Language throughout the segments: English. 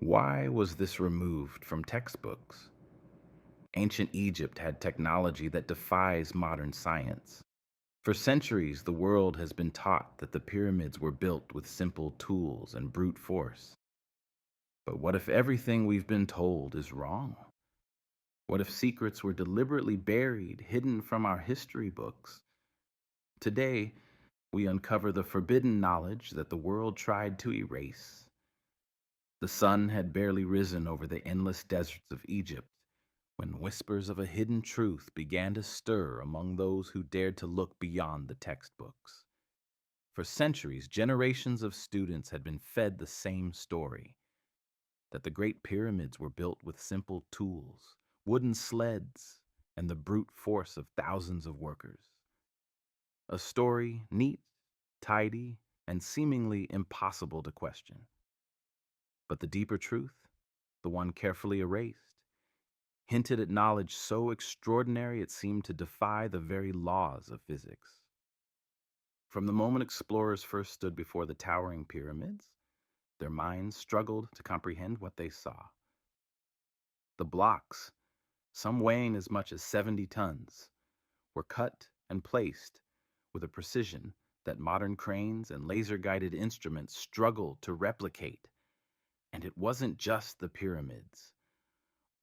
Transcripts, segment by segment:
Why was this removed from textbooks? Ancient Egypt had technology that defies modern science. For centuries, the world has been taught that the pyramids were built with simple tools and brute force. But what if everything we've been told is wrong? What if secrets were deliberately buried, hidden from our history books? Today, we uncover the forbidden knowledge that the world tried to erase. The sun had barely risen over the endless deserts of Egypt when whispers of a hidden truth began to stir among those who dared to look beyond the textbooks. For centuries, generations of students had been fed the same story, that the Great Pyramids were built with simple tools, wooden sleds, and the brute force of thousands of workers. A story neat, tidy, and seemingly impossible to question. But the deeper truth, the one carefully erased, hinted at knowledge so extraordinary it seemed to defy the very laws of physics. From the moment explorers first stood before the towering pyramids, their minds struggled to comprehend what they saw. The blocks, some weighing as much as 70 tons, were cut and placed with a precision that modern cranes and laser-guided instruments struggled to replicate. And it wasn't just the pyramids.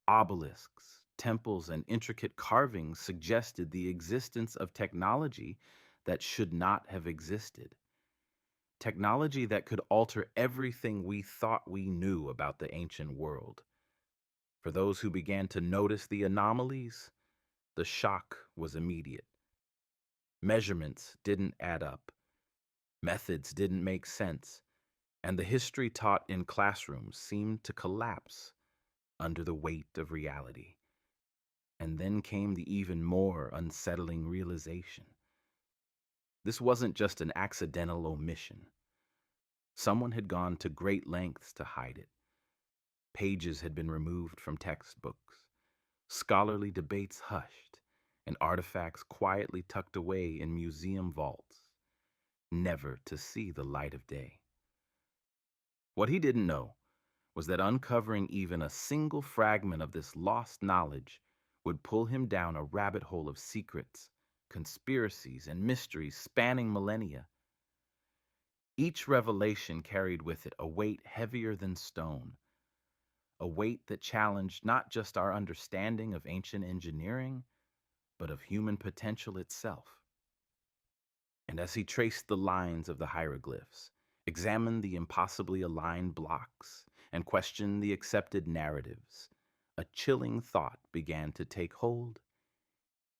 Obelisks, temples, and intricate carvings suggested the existence of technology that should not have existed. Technology that could alter everything we thought we knew about the ancient world. For those who began to notice the anomalies, the shock was immediate. Measurements didn't add up, methods didn't make sense, and the history taught in classrooms seemed to collapse under the weight of reality. And then came the even more unsettling realization. This wasn't just an accidental omission. Someone had gone to great lengths to hide it. Pages had been removed from textbooks, scholarly debates hushed, and artifacts quietly tucked away in museum vaults, never to see the light of day. What he didn't know was that uncovering even a single fragment of this lost knowledge would pull him down a rabbit hole of secrets, conspiracies, and mysteries spanning millennia. Each revelation carried with it a weight heavier than stone, a weight that challenged not just our understanding of ancient engineering, but of human potential itself. And as he traced the lines of the hieroglyphs, examined the impossibly aligned blocks, and questioned the accepted narratives, a chilling thought began to take hold.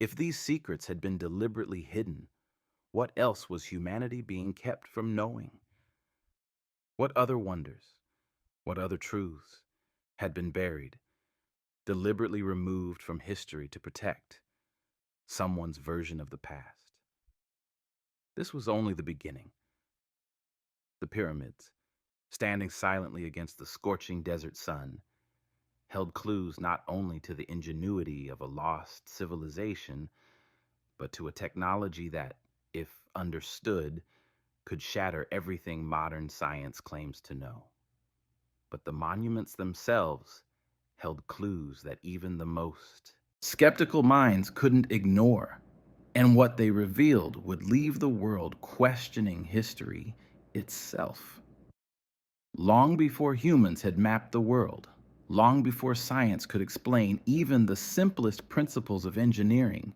If these secrets had been deliberately hidden, what else was humanity being kept from knowing? What other wonders, what other truths had been buried, deliberately removed from history to protect someone's version of the past? This was only the beginning. The pyramids, standing silently against the scorching desert sun, held clues not only to the ingenuity of a lost civilization, but to a technology that, if understood, could shatter everything modern science claims to know. But the monuments themselves held clues that even the most skeptical minds couldn't ignore, and what they revealed would leave the world questioning history itself. Long before humans had mapped the world, long before science could explain even the simplest principles of engineering,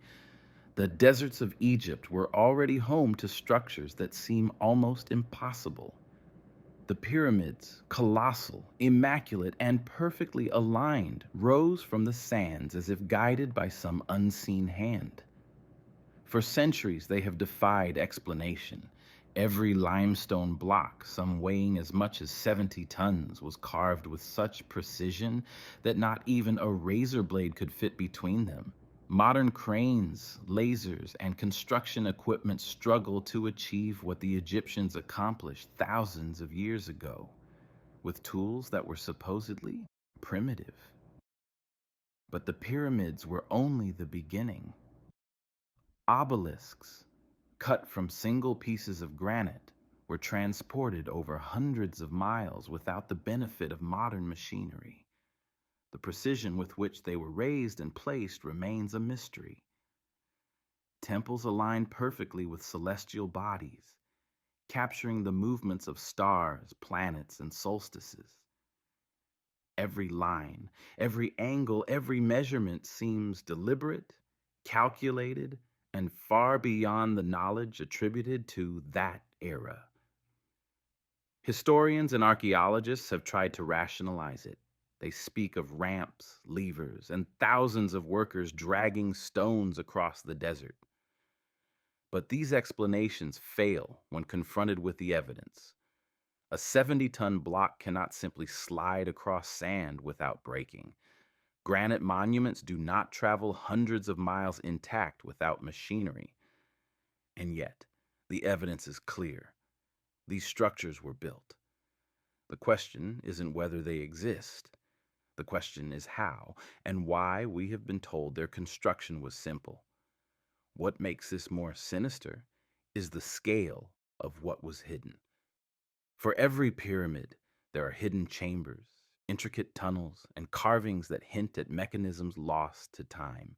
the deserts of Egypt were already home to structures that seem almost impossible. The pyramids, colossal, immaculate, and perfectly aligned, rose from the sands as if guided by some unseen hand. For centuries, they have defied explanation. Every limestone block, some weighing as much as 70 tons, was carved with such precision that not even a razor blade could fit between them. Modern cranes, lasers, and construction equipment struggle to achieve what the Egyptians accomplished thousands of years ago, with tools that were supposedly primitive. But the pyramids were only the beginning. Obelisks, cut from single pieces of granite, were transported over hundreds of miles without the benefit of modern machinery. The precision with which they were raised and placed remains a mystery. Temples aligned perfectly with celestial bodies, capturing the movements of stars, planets, and solstices. Every line, every angle, every measurement seems deliberate, calculated, and far beyond the knowledge attributed to that era. Historians and archaeologists have tried to rationalize it. They speak of ramps, levers, and thousands of workers dragging stones across the desert. But these explanations fail when confronted with the evidence. A 70-ton block cannot simply slide across sand without breaking. Granite monuments do not travel hundreds of miles intact without machinery. And yet, the evidence is clear. These structures were built. The question isn't whether they exist. The question is how and why we have been told their construction was simple. What makes this more sinister is the scale of what was hidden. For every pyramid, there are hidden chambers, intricate tunnels, and carvings that hint at mechanisms lost to time.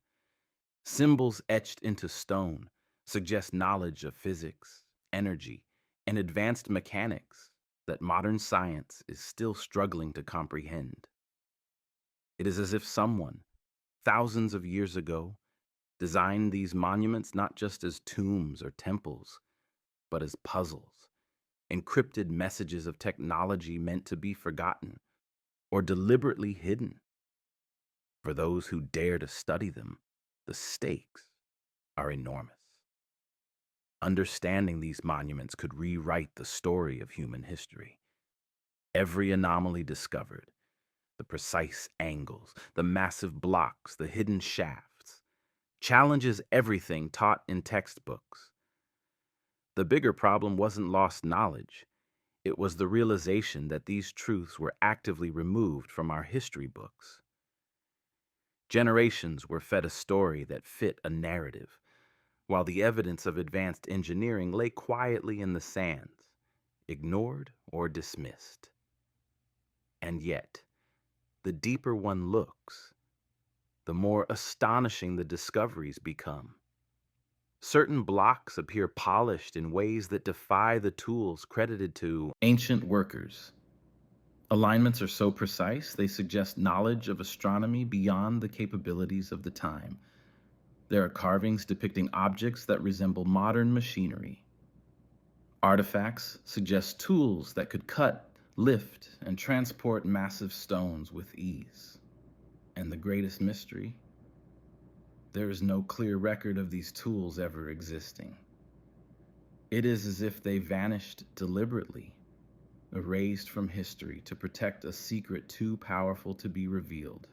Symbols etched into stone suggest knowledge of physics, energy, and advanced mechanics that modern science is still struggling to comprehend. It is as if someone, thousands of years ago, designed these monuments not just as tombs or temples, but as puzzles, encrypted messages of technology meant to be forgotten or deliberately hidden. For those who dare to study them, the stakes are enormous. Understanding these monuments could rewrite the story of human history. Every anomaly discovered, the precise angles, the massive blocks, the hidden shafts, challenges everything taught in textbooks. The bigger problem wasn't lost knowledge. It was the realization that these truths were actively removed from our history books. Generations were fed a story that fit a narrative, while the evidence of advanced engineering lay quietly in the sands, ignored or dismissed. And yet, the deeper one looks, the more astonishing the discoveries become. Certain blocks appear polished in ways that defy the tools credited to ancient workers. Alignments are so precise they suggest knowledge of astronomy beyond the capabilities of the time. There are carvings depicting objects that resemble modern machinery. Artifacts suggest tools that could cut, lift, and transport massive stones with ease. And the greatest mystery? There is no clear record of these tools ever existing. It is as if they vanished deliberately, erased from history to protect a secret too powerful to be revealed.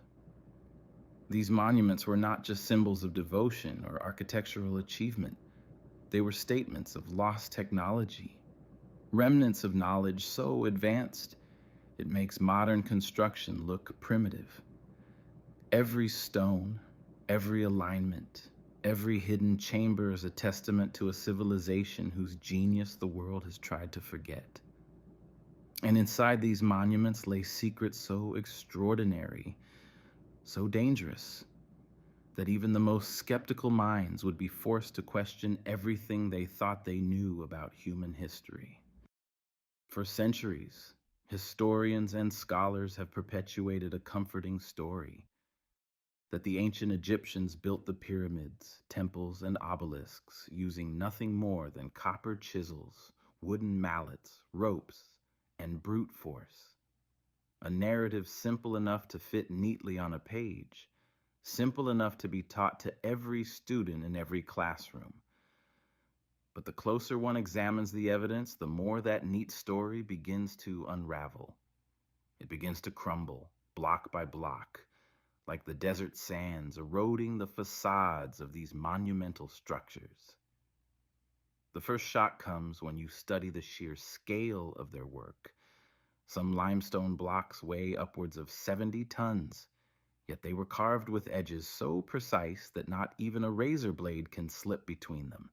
These monuments were not just symbols of devotion or architectural achievement. They were statements of lost technology, remnants of knowledge so advanced it makes modern construction look primitive. Every stone, every alignment, every hidden chamber is a testament to a civilization whose genius the world has tried to forget. And inside these monuments lay secrets so extraordinary, so dangerous, that even the most skeptical minds would be forced to question everything they thought they knew about human history. For centuries, historians and scholars have perpetuated a comforting story that the ancient Egyptians built the pyramids, temples, and obelisks using nothing more than copper chisels, wooden mallets, ropes, and brute force. A narrative simple enough to fit neatly on a page, simple enough to be taught to every student in every classroom. But the closer one examines the evidence, the more that neat story begins to unravel. It begins to crumble, block by block, like the desert sands eroding the facades of these monumental structures. The first shock comes when you study the sheer scale of their work. Some limestone blocks weigh upwards of 70 tons, yet they were carved with edges so precise that not even a razor blade can slip between them.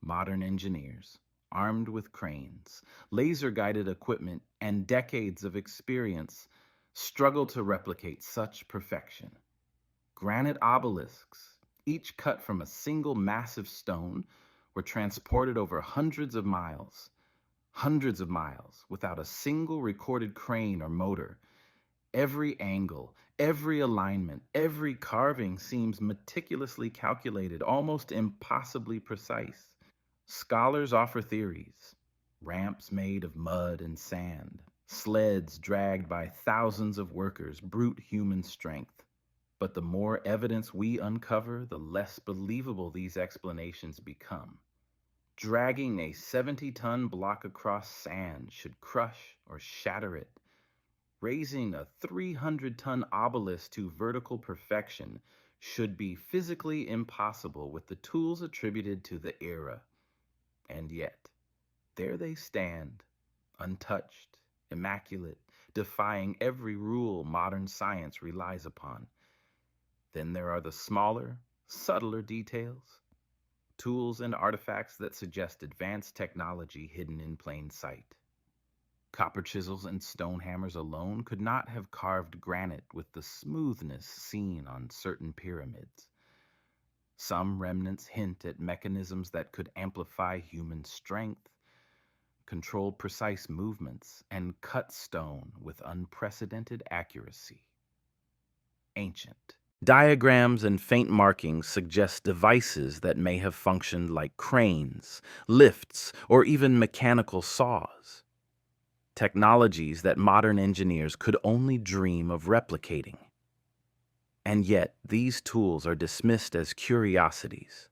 Modern engineers, armed with cranes, laser-guided equipment, and decades of experience, struggle to replicate such perfection. Granite obelisks, each cut from a single massive stone, were transported over hundreds of miles, without a single recorded crane or motor. Every angle, every alignment, every carving seems meticulously calculated, almost impossibly precise. Scholars offer theories: ramps made of mud and sand, sleds dragged by thousands of workers, brute human strength. But the more evidence we uncover, the less believable these explanations become. Dragging a 70-ton block across sand should crush or shatter it. Raising a 300-ton obelisk to vertical perfection should be physically impossible with the tools attributed to the era. And yet, there they stand, untouched, immaculate, defying every rule modern science relies upon. Then there are the smaller, subtler details, tools and artifacts that suggest advanced technology hidden in plain sight. Copper chisels and stone hammers alone could not have carved granite with the smoothness seen on certain pyramids. Some remnants hint at mechanisms that could amplify human strength, control precise movements, and cut stone with unprecedented accuracy. Ancient. Diagrams and faint markings suggest devices that may have functioned like cranes, lifts, or even mechanical saws. Technologies that modern engineers could only dream of replicating. And yet, these tools are dismissed as curiosities,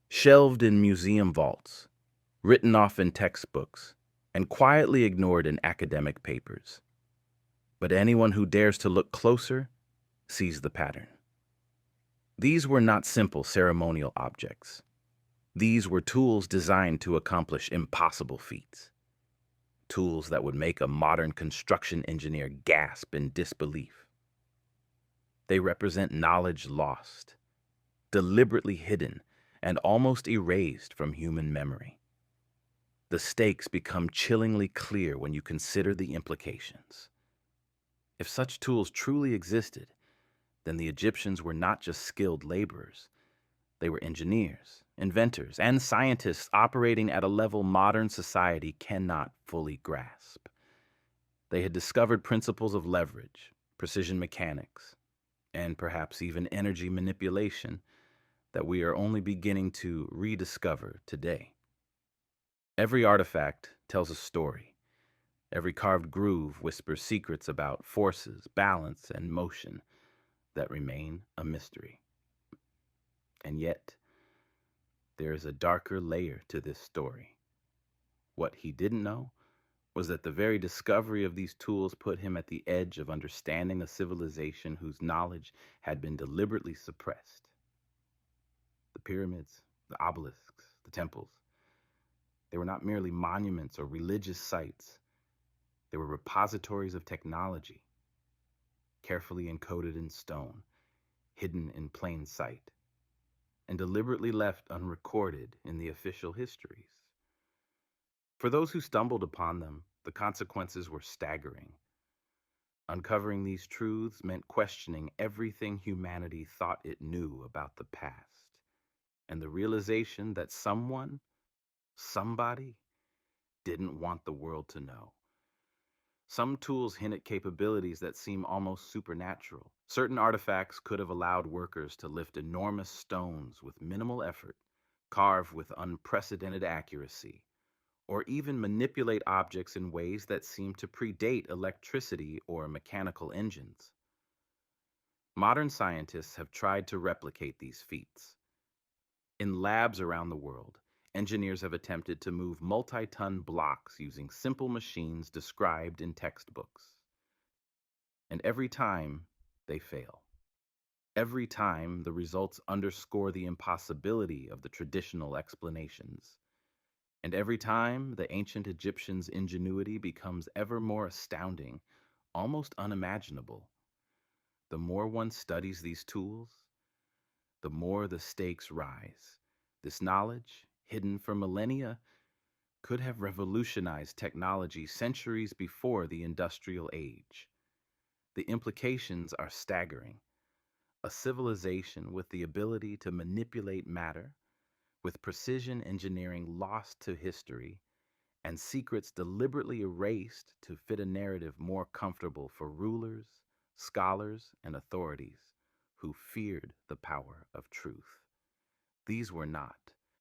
shelved in museum vaults, written off in textbooks, and quietly ignored in academic papers. But anyone who dares to look closer sees the pattern. These were not simple ceremonial objects. These were tools designed to accomplish impossible feats. Tools that would make a modern construction engineer gasp in disbelief. They represent knowledge lost, deliberately hidden, and almost erased from human memory. The stakes become chillingly clear when you consider the implications. If such tools truly existed, then the Egyptians were not just skilled laborers. They were engineers, inventors, and scientists operating at a level modern society cannot fully grasp. They had discovered principles of leverage, precision mechanics, and perhaps even energy manipulation that we are only beginning to rediscover today. Every artifact tells a story. Every carved groove whispers secrets about forces, balance, and motion that remain a mystery. And yet, there is a darker layer to this story. What he didn't know was that the very discovery of these tools put him at the edge of understanding a civilization whose knowledge had been deliberately suppressed. The pyramids, the obelisks, the temples, they were not merely monuments or religious sites. They were repositories of technology, carefully encoded in stone, hidden in plain sight, and deliberately left unrecorded in the official histories. For those who stumbled upon them, the consequences were staggering. Uncovering these truths meant questioning everything humanity thought it knew about the past, and the realization that somebody, didn't want the world to know. Some tools hint at capabilities that seem almost supernatural. Certain artifacts could have allowed workers to lift enormous stones with minimal effort, carve with unprecedented accuracy, or even manipulate objects in ways that seem to predate electricity or mechanical engines. Modern scientists have tried to replicate these feats. In labs around the world, engineers have attempted to move multi-ton blocks using simple machines described in textbooks. And every time, they fail. Every time, the results underscore the impossibility of the traditional explanations. And every time, the ancient Egyptians' ingenuity becomes ever more astounding, almost unimaginable. The more one studies these tools, the more the stakes rise. This knowledge, hidden for millennia, could have revolutionized technology centuries before the industrial age. The implications are staggering. A civilization with the ability to manipulate matter, with precision engineering lost to history, and secrets deliberately erased to fit a narrative more comfortable for rulers, scholars, and authorities who feared the power of truth. These were not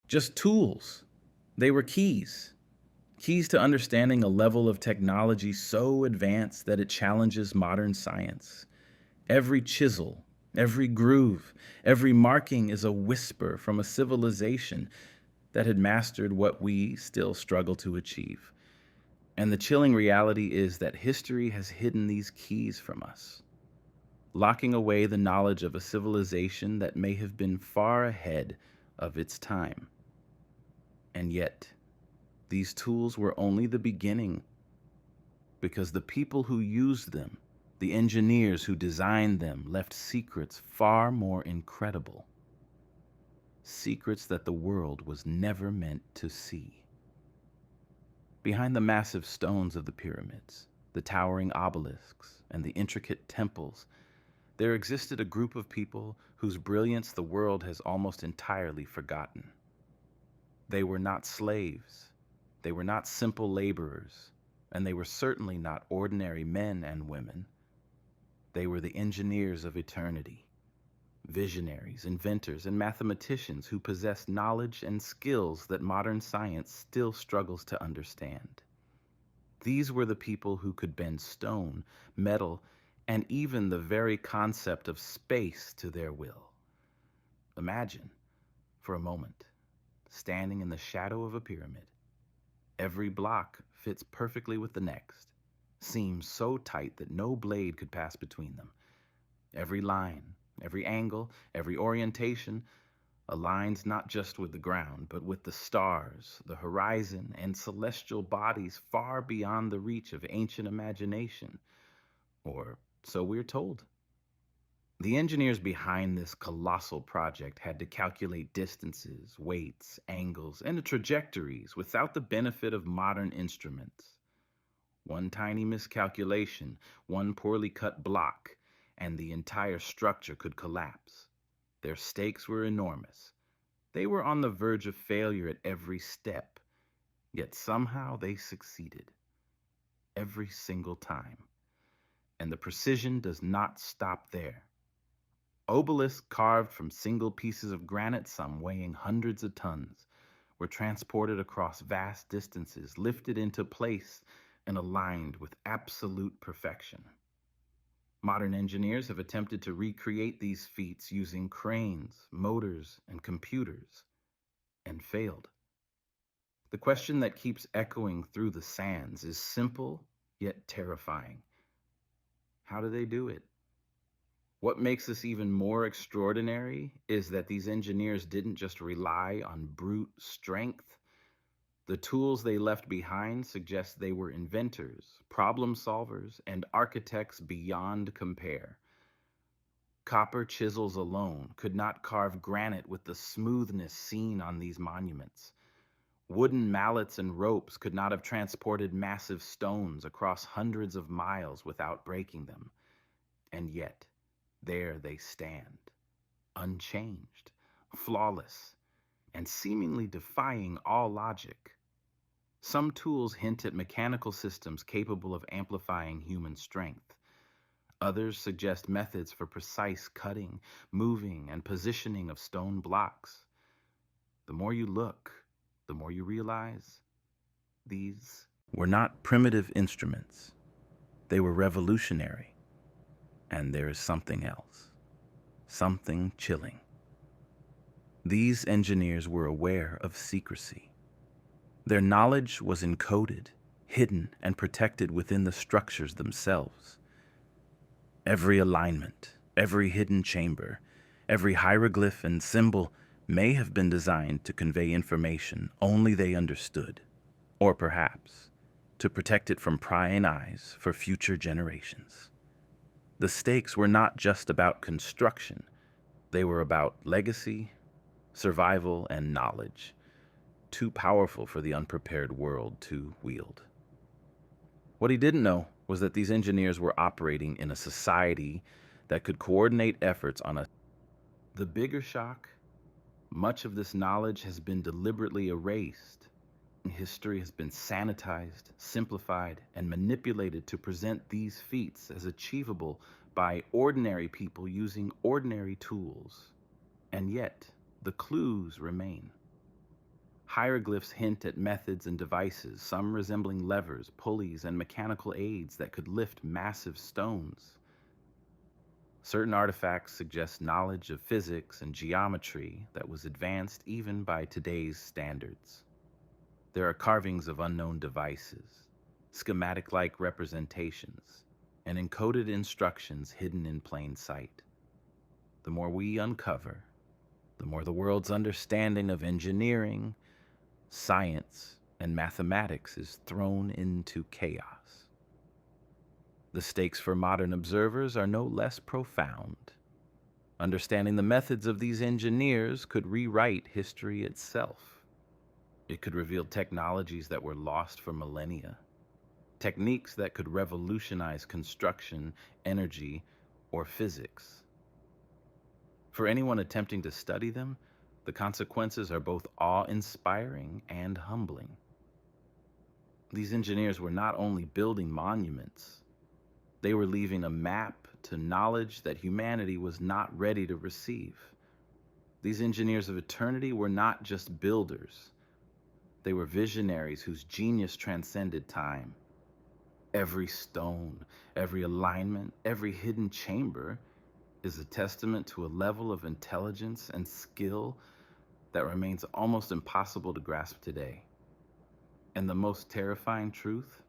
just tools, they were keys. Keys to understanding a level of technology so advanced that it challenges modern science. Every chisel, every groove, every marking is a whisper from a civilization that had mastered what we still struggle to achieve. And the chilling reality is that history has hidden these keys from us, locking away the knowledge of a civilization that may have been far ahead of its time. And yet, these tools were only the beginning, because the people who used them, the engineers who designed them, left secrets far more incredible. Secrets that the world was never meant to see. Behind the massive stones of the pyramids, the towering obelisks, and the intricate temples, there existed a group of people whose brilliance the world has almost entirely forgotten. They were not slaves, they were not simple laborers, and they were certainly not ordinary men and women. They were the engineers of eternity, visionaries, inventors, and mathematicians who possessed knowledge and skills that modern science still struggles to understand. These were the people who could bend stone, metal, and even the very concept of space to their will. Imagine, for a moment, standing in the shadow of a pyramid. Every block fits perfectly with the next, seams so tight that no blade could pass between them. Every line, every angle, every orientation aligns not just with the ground, but with the stars, the horizon, and celestial bodies far beyond the reach of ancient imagination. Or so we're told. The engineers behind this colossal project had to calculate distances, weights, angles, and the trajectories without the benefit of modern instruments. One tiny miscalculation, one poorly cut block, and the entire structure could collapse. Their stakes were enormous. They were on the verge of failure at every step, yet somehow they succeeded. Every single time. And the precision does not stop there. Obelisks carved from single pieces of granite, some weighing hundreds of tons, were transported across vast distances, lifted into place, and aligned with absolute perfection. Modern engineers have attempted to recreate these feats using cranes, motors, and computers, and failed. The question that keeps echoing through the sands is simple yet terrifying. How do they do it? What makes this even more extraordinary is that these engineers didn't just rely on brute strength. The tools they left behind suggest they were inventors, problem solvers, and architects beyond compare. Copper chisels alone could not carve granite with the smoothness seen on these monuments. Wooden mallets and ropes could not have transported massive stones across hundreds of miles without breaking them. And yet, there they stand, unchanged, flawless, and seemingly defying all logic. Some tools hint at mechanical systems capable of amplifying human strength. Others suggest methods for precise cutting, moving, and positioning of stone blocks. The more you look, the more you realize these were not primitive instruments. They were revolutionary. And there is something else, something chilling. These engineers were aware of secrecy. Their knowledge was encoded, hidden, and protected within the structures themselves. Every alignment, every hidden chamber, every hieroglyph and symbol may have been designed to convey information only they understood, or perhaps to protect it from prying eyes for future generations. The stakes were not just about construction. They were about legacy, survival, and knowledge. too powerful for the unprepared world to wield. What he didn't know was that these engineers were operating in a society that could coordinate efforts on a... The bigger shock, much of this knowledge has been deliberately erased. History has been sanitized, simplified, and manipulated to present these feats as achievable by ordinary people using ordinary tools. And yet, the clues remain. Hieroglyphs hint at methods and devices, some resembling levers, pulleys, and mechanical aids that could lift massive stones. Certain artifacts suggest knowledge of physics and geometry that was advanced even by today's standards. There are carvings of unknown devices, schematic-like representations, and encoded instructions hidden in plain sight. The more we uncover, the more the world's understanding of engineering, science, and mathematics is thrown into chaos. The stakes for modern observers are no less profound. Understanding the methods of these engineers could rewrite history itself. It could reveal technologies that were lost for millennia, techniques that could revolutionize construction, energy, or physics. For anyone attempting to study them, the consequences are both awe-inspiring and humbling. These engineers were not only building monuments, they were leaving a map to knowledge that humanity was not ready to receive. These engineers of eternity were not just builders. They were visionaries whose genius transcended time. Every stone, every alignment, every hidden chamber is a testament to a level of intelligence and skill that remains almost impossible to grasp today. And the most terrifying truth?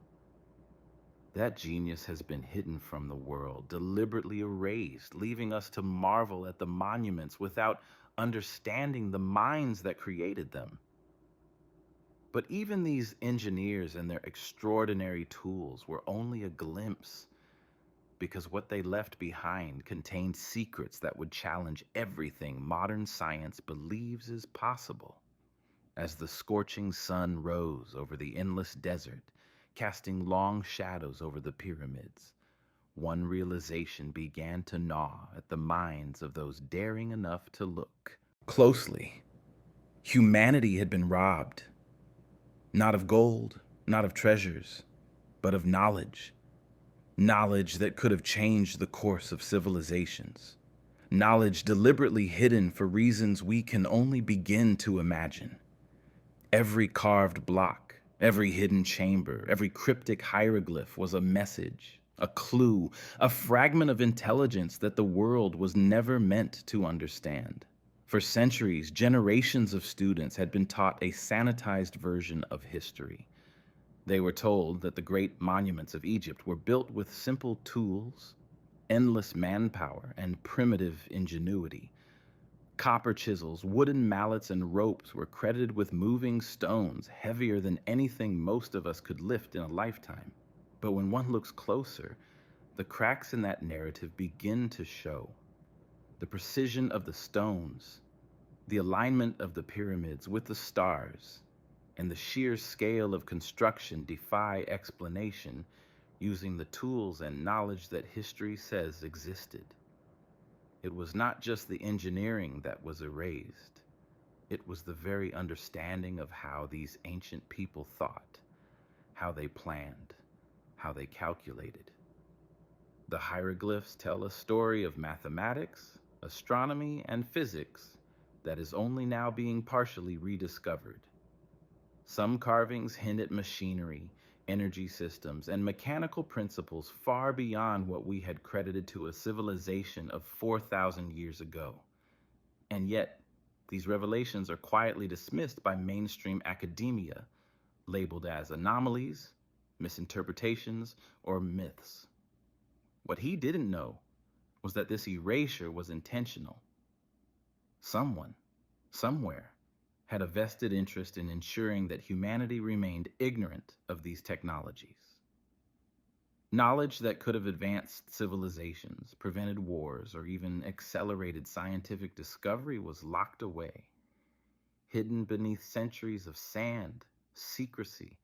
That genius has been hidden from the world, deliberately erased, leaving us to marvel at the monuments without understanding the minds that created them. But even these engineers and their extraordinary tools were only a glimpse, because what they left behind contained secrets that would challenge everything modern science believes is possible. As the scorching sun rose over the endless desert, casting long shadows over the pyramids, one realization began to gnaw at the minds of those daring enough to look closely. Humanity had been robbed, not of gold, not of treasures, but of knowledge. Knowledge that could have changed the course of civilizations. Knowledge deliberately hidden for reasons we can only begin to imagine. Every carved block, every hidden chamber, every cryptic hieroglyph was a message, a clue, a fragment of intelligence that the world was never meant to understand. For centuries, generations of students had been taught a sanitized version of history. They were told that the great monuments of Egypt were built with simple tools, endless manpower, and primitive ingenuity. Copper chisels, wooden mallets, and ropes were credited with moving stones heavier than anything most of us could lift in a lifetime. But when one looks closer, the cracks in that narrative begin to show. The precision of the stones, the alignment of the pyramids with the stars, and the sheer scale of construction defy explanation using the tools and knowledge that history says existed. It was not just the engineering that was erased. It was the very understanding of how these ancient people thought, how they planned, how they calculated. The hieroglyphs tell a story of mathematics, astronomy, and physics that is only now being partially rediscovered. Some carvings hint at machinery, energy systems, and mechanical principles far beyond what we had credited to a civilization of 4,000 years ago. And yet, these revelations are quietly dismissed by mainstream academia, labeled as anomalies, misinterpretations, or myths. What he didn't know was that this erasure was intentional. Someone, somewhere, had a vested interest in ensuring that humanity remained ignorant of these technologies. Knowledge that could have advanced civilizations, prevented wars, or even accelerated scientific discovery was locked away. hidden beneath centuries of sand, secrecy,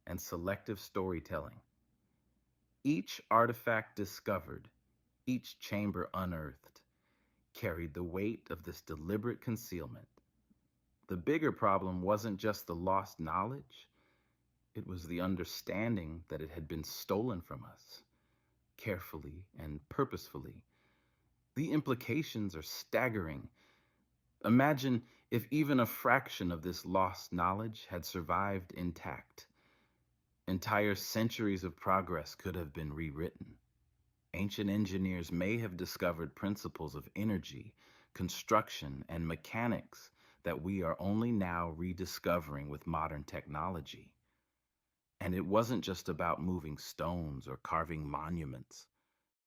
and selective storytelling. Each artifact discovered, each chamber unearthed, carried the weight of this deliberate concealment. The bigger problem wasn't just the lost knowledge, it was the understanding that it had been stolen from us, carefully and purposefully. The implications are staggering. Imagine if even a fraction of this lost knowledge had survived intact. Entire centuries of progress could have been rewritten. Ancient engineers may have discovered principles of energy, construction, and mechanics that we are only now rediscovering with modern technology. And it wasn't just about moving stones or carving monuments.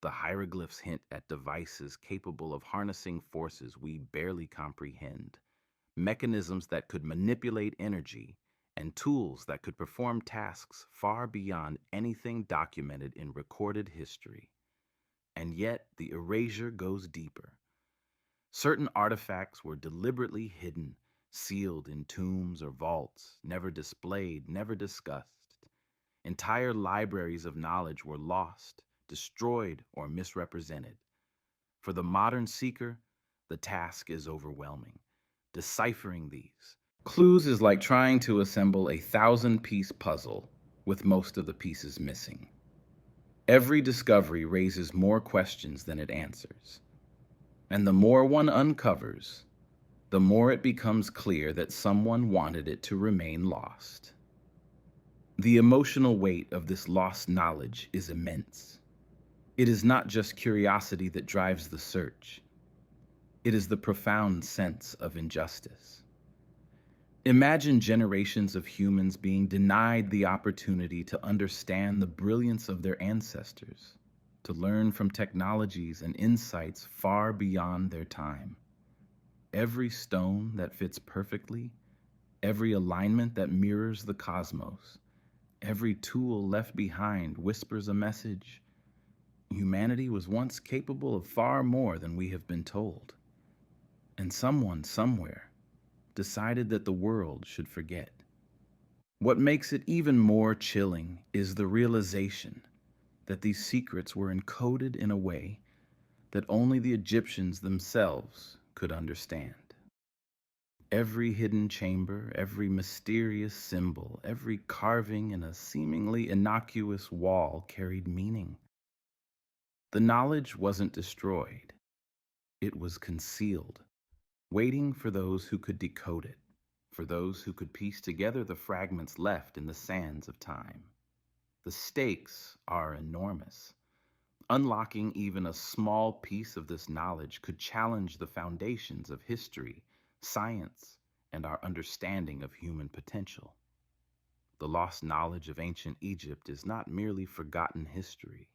The hieroglyphs hint at devices capable of harnessing forces we barely comprehend, mechanisms that could manipulate energy, and tools that could perform tasks far beyond anything documented in recorded history. And yet, the erasure goes deeper. Certain artifacts were deliberately hidden, sealed in tombs or vaults, never displayed, never discussed. Entire libraries of knowledge were lost, destroyed, or misrepresented. For the modern seeker, the task is overwhelming. Deciphering these clues is like trying to assemble a 1,000-piece puzzle with most of the pieces missing. Every discovery raises more questions than it answers. And the more one uncovers, the more it becomes clear that someone wanted it to remain lost. The emotional weight of this lost knowledge is immense. It is not just curiosity that drives the search. It is the profound sense of injustice. Imagine generations of humans being denied the opportunity to understand the brilliance of their ancestors, to learn from technologies and insights far beyond their time. Every stone that fits perfectly, every alignment that mirrors the cosmos, every tool left behind whispers a message. Humanity was once capable of far more than we have been told. And someone, somewhere, decided that the world should forget. What makes it even more chilling is the realization that these secrets were encoded in a way that only the Egyptians themselves could understand. Every hidden chamber, every mysterious symbol, every carving in a seemingly innocuous wall carried meaning. The knowledge wasn't destroyed. It was concealed, waiting for those who could decode it, for those who could piece together the fragments left in the sands of time. The stakes are enormous. Unlocking even a small piece of this knowledge could challenge the foundations of history, science, and our understanding of human potential. The lost knowledge of ancient Egypt is not merely forgotten history.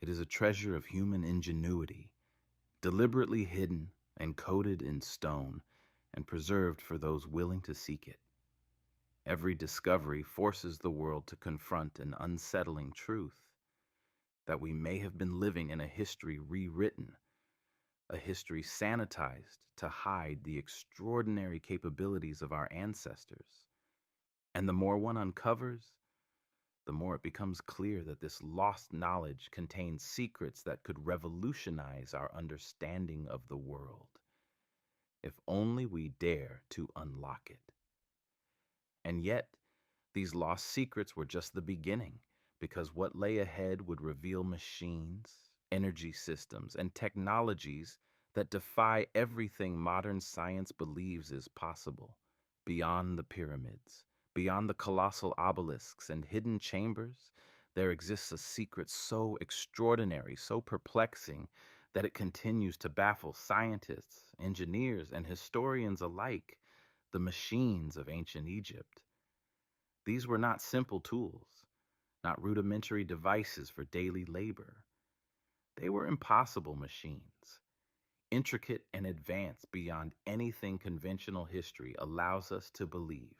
It is a treasure of human ingenuity, deliberately hidden and coded in stone and preserved for those willing to seek it. Every discovery forces the world to confront an unsettling truth: that we may have been living in a history rewritten, a history sanitized to hide the extraordinary capabilities of our ancestors. And the more one uncovers, the more it becomes clear that this lost knowledge contains secrets that could revolutionize our understanding of the world, if only we dare to unlock it. And yet, these lost secrets were just the beginning, because what lay ahead would reveal machines, energy systems, and technologies that defy everything modern science believes is possible. Beyond the pyramids, beyond the colossal obelisks and hidden chambers, there exists a secret so extraordinary, so perplexing, that it continues to baffle scientists, engineers, and historians alike: the machines of ancient Egypt. These were not simple tools, not rudimentary devices for daily labor. They were impossible machines, intricate and advanced beyond anything conventional history allows us to believe.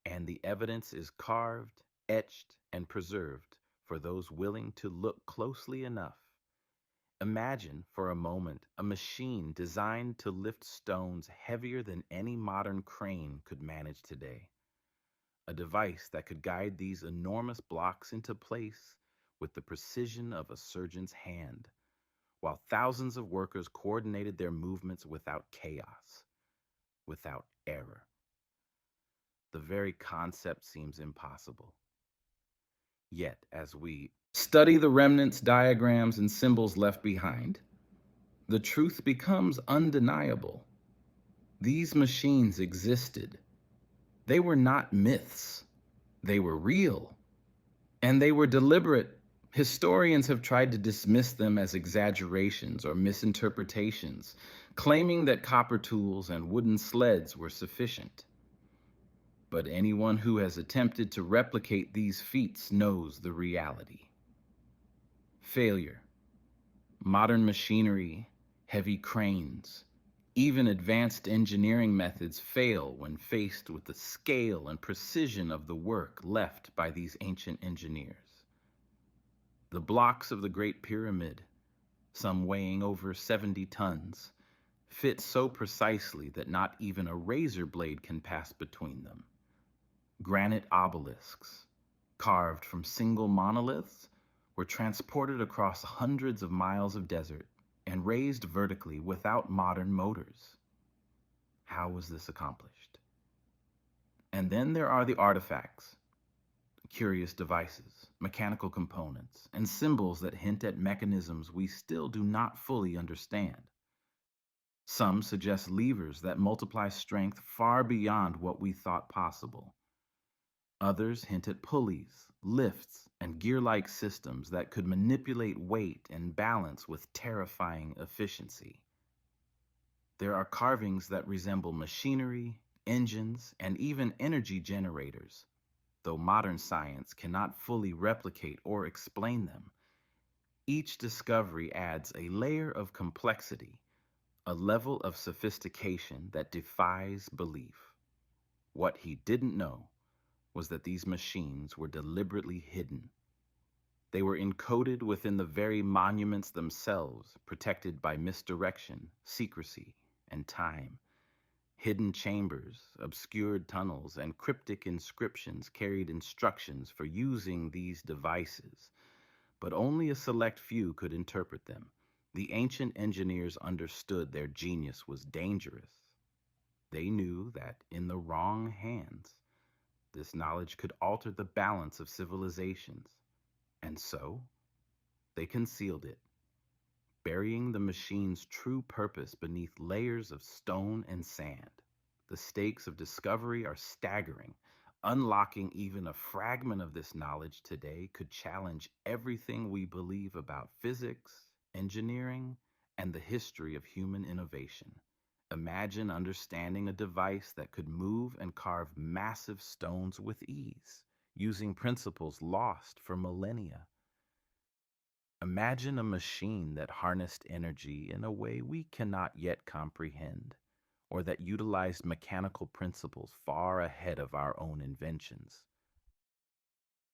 And the evidence is carved, etched, and preserved for those willing to look closely enough. Imagine for a moment a machine designed to lift stones heavier than any modern crane could manage today. A device that could guide these enormous blocks into place with the precision of a surgeon's hand, while thousands of workers coordinated their movements without chaos, without error. The very concept seems impossible. Yet, as we study the remnants, diagrams, and symbols left behind, the truth becomes undeniable. These machines existed. They were not myths. They were real. And they were deliberate. Historians have tried to dismiss them as exaggerations or misinterpretations, claiming that copper tools and wooden sleds were sufficient. But anyone who has attempted to replicate these feats knows the reality. Failure. Modern machinery, heavy cranes, even advanced engineering methods fail when faced with the scale and precision of the work left by these ancient engineers. The blocks of the Great Pyramid, some weighing over 70 tons, fit so precisely that not even a razor blade can pass between them. Granite obelisks, carved from single monoliths, were transported across hundreds of miles of desert and raised vertically without modern motors. How was this accomplished? And then there are the artifacts, curious devices, mechanical components, and symbols that hint at mechanisms we still do not fully understand. Some suggest levers that multiply strength far beyond what we thought possible. Others hint at pulleys, lifts, and gear-like systems that could manipulate weight and balance with terrifying efficiency. There are carvings that resemble machinery, engines, and even energy generators, though modern science cannot fully replicate or explain them. Each discovery adds a layer of complexity, a level of sophistication that defies belief. What he didn't know was that these machines were deliberately hidden. They were encoded within the very monuments themselves, protected by misdirection, secrecy, and time. Hidden chambers, obscured tunnels, and cryptic inscriptions carried instructions for using these devices, but only a select few could interpret them. The ancient engineers understood their genius was dangerous. They knew that in the wrong hands, this knowledge could alter the balance of civilizations, and so they concealed it, burying the machine's true purpose beneath layers of stone and sand. The stakes of discovery are staggering. Unlocking even a fragment of this knowledge today could challenge everything we believe about physics, engineering, and the history of human innovation. Imagine understanding a device that could move and carve massive stones with ease, using principles lost for millennia. Imagine a machine that harnessed energy in a way we cannot yet comprehend, or that utilized mechanical principles far ahead of our own inventions.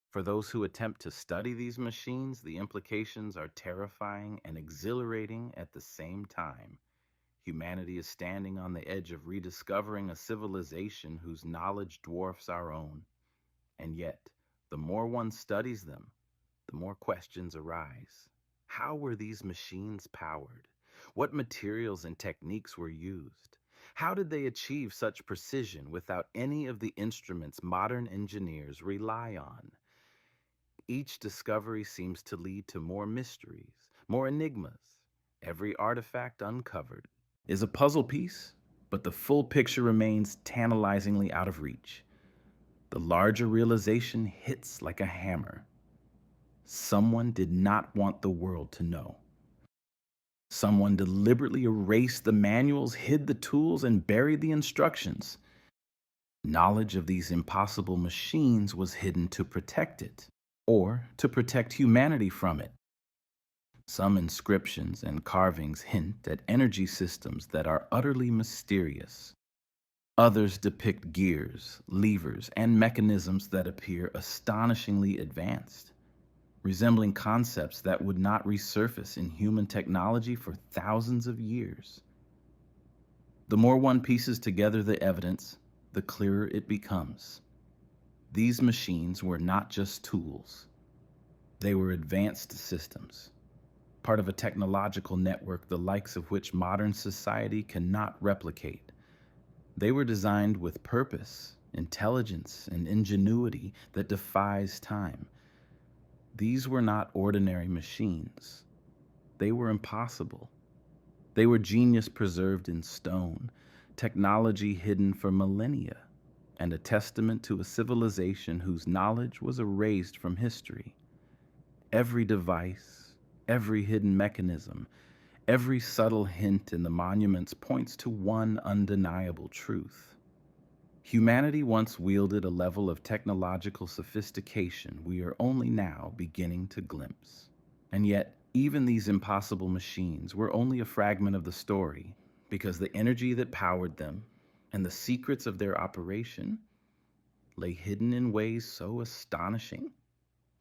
For those who attempt to study these machines, the implications are terrifying and exhilarating at the same time. Humanity is standing on the edge of rediscovering a civilization whose knowledge dwarfs our own. And yet, the more one studies them, the more questions arise. How were these machines powered? What materials and techniques were used? How did they achieve such precision without any of the instruments modern engineers rely on? Each discovery seems to lead to more mysteries, more enigmas. Every artifact uncovered is a puzzle piece, but the full picture remains tantalizingly out of reach. The larger realization hits like a hammer. Someone did not want the world to know. Someone deliberately erased the manuals, hid the tools, and buried the instructions. Knowledge of these impossible machines was hidden to protect it, or to protect humanity from it. Some inscriptions and carvings hint at energy systems that are utterly mysterious. Others depict gears, levers, and mechanisms that appear astonishingly advanced. resembling concepts that would not resurface in human technology for thousands of years. The more one pieces together the evidence, the clearer it becomes. These machines were not just tools. They were advanced systems, part of a technological network the likes of which modern society cannot replicate. They were designed with purpose, intelligence, and ingenuity that defies time. These were not ordinary machines. They were impossible. They were genius preserved in stone, technology hidden for millennia, and a testament to a civilization whose knowledge was erased from history. Every device, every hidden mechanism, every subtle hint in the monuments points to one undeniable truth. Humanity once wielded a level of technological sophistication we are only now beginning to glimpse. And yet, even these impossible machines were only a fragment of the story, because the energy that powered them and the secrets of their operation lay hidden in ways so astonishing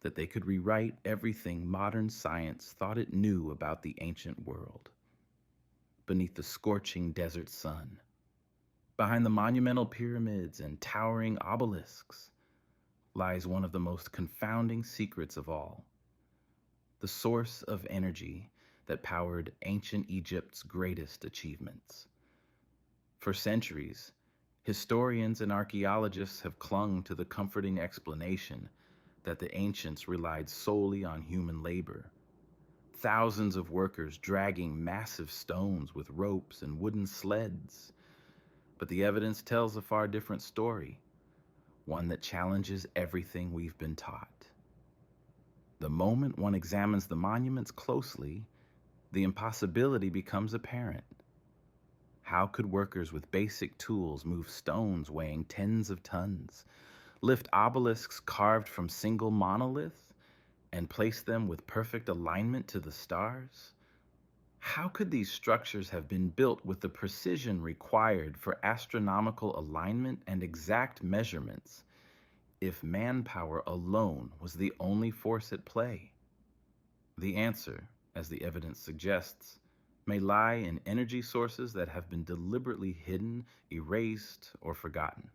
that they could rewrite everything modern science thought it knew about the ancient world. Beneath the scorching desert sun, behind the monumental pyramids and towering obelisks, lies one of the most confounding secrets of all: the source of energy that powered ancient Egypt's greatest achievements. For centuries, historians and archaeologists have clung to the comforting explanation that the ancients relied solely on human labor. Thousands of workers dragging massive stones with ropes and wooden sleds. But the evidence tells a far different story, one that challenges everything we've been taught. The moment one examines the monuments closely, the impossibility becomes apparent. How could workers with basic tools move stones weighing tens of tons, lift obelisks carved from single monoliths, and place them with perfect alignment to the stars? How could these structures have been built with the precision required for astronomical alignment and exact measurements if manpower alone was the only force at play? The answer, as the evidence suggests, may lie in energy sources that have been deliberately hidden, erased, or forgotten.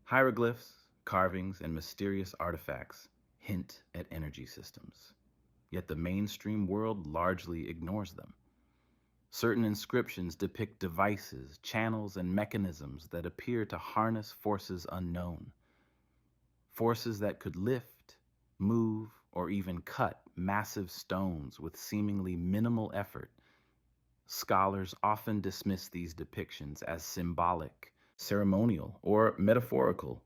Hieroglyphs, carvings, and mysterious artifacts hint at energy systems, yet the mainstream world largely ignores them. Certain inscriptions depict devices, channels, and mechanisms that appear to harness forces unknown. Forces that could lift, move, or even cut massive stones with seemingly minimal effort. Scholars often dismiss these depictions as symbolic, ceremonial, or metaphorical.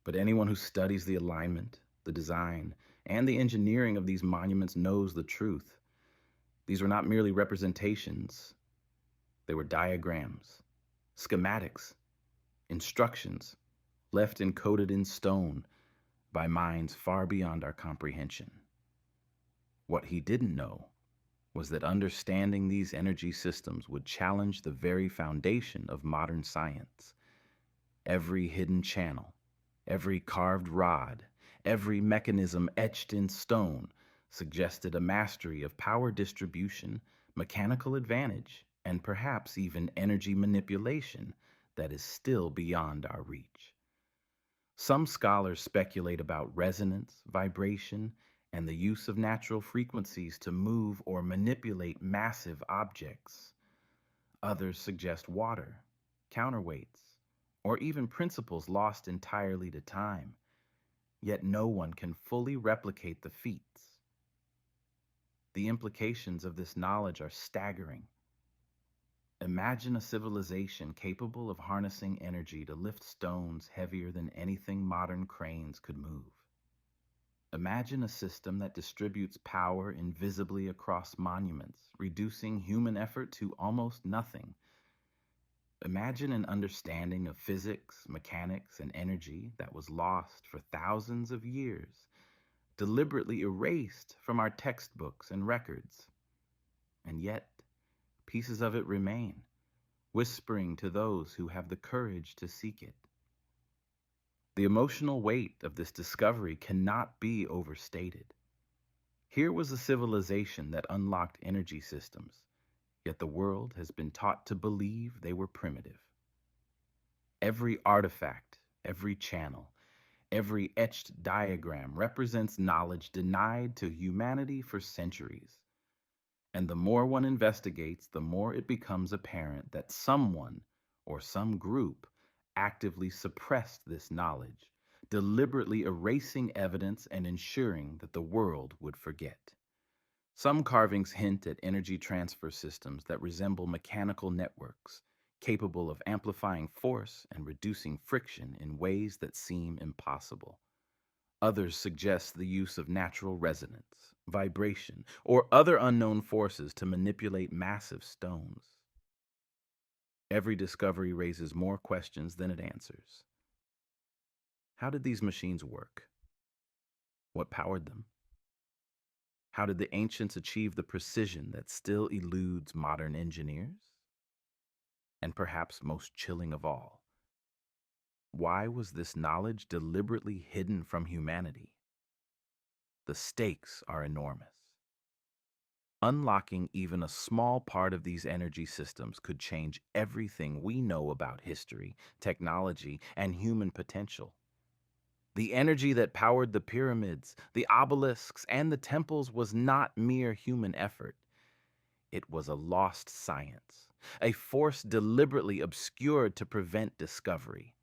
But anyone who studies the alignment, the design, and the engineering of these monuments knows the truth. These were not merely representations. They were diagrams, schematics, instructions, left encoded in stone by minds far beyond our comprehension. What he didn't know was that understanding these energy systems would challenge the very foundation of modern science. Every hidden channel, every carved rod, every mechanism etched in stone suggested a mastery of power distribution, mechanical advantage, and perhaps even energy manipulation that is still beyond our reach. Some scholars speculate about resonance, vibration, and the use of natural frequencies to move or manipulate massive objects. Others suggest water, counterweights, or even principles lost entirely to time. Yet no one can fully replicate the feats. The implications of this knowledge are staggering. Imagine a civilization capable of harnessing energy to lift stones heavier than anything modern cranes could move. Imagine a system that distributes power invisibly across monuments, reducing human effort to almost nothing. Imagine an understanding of physics, mechanics, and energy that was lost for thousands of years, deliberately erased from our textbooks and records. And yet, pieces of it remain, whispering to those who have the courage to seek it. The emotional weight of this discovery cannot be overstated. Here was a civilization that unlocked energy systems, yet the world has been taught to believe they were primitive. Every artifact, every channel, every etched diagram represents knowledge denied to humanity for centuries. And the more one investigates, the more it becomes apparent that someone or some group actively suppressed this knowledge, deliberately erasing evidence and ensuring that the world would forget. Some carvings hint at energy transfer systems that resemble mechanical networks, capable of amplifying force and reducing friction in ways that seem impossible. Others suggest the use of natural resonance, vibration, or other unknown forces to manipulate massive stones. Every discovery raises more questions than it answers. How did these machines work? What powered them? How did the ancients achieve the precision that still eludes modern engineers? And perhaps most chilling of all, why was this knowledge deliberately hidden from humanity? The stakes are enormous. Unlocking even a small part of these energy systems could change everything we know about history, technology, and human potential. The energy that powered the pyramids, the obelisks, and the temples was not mere human effort. It was a lost science, a force deliberately obscured to prevent discovery.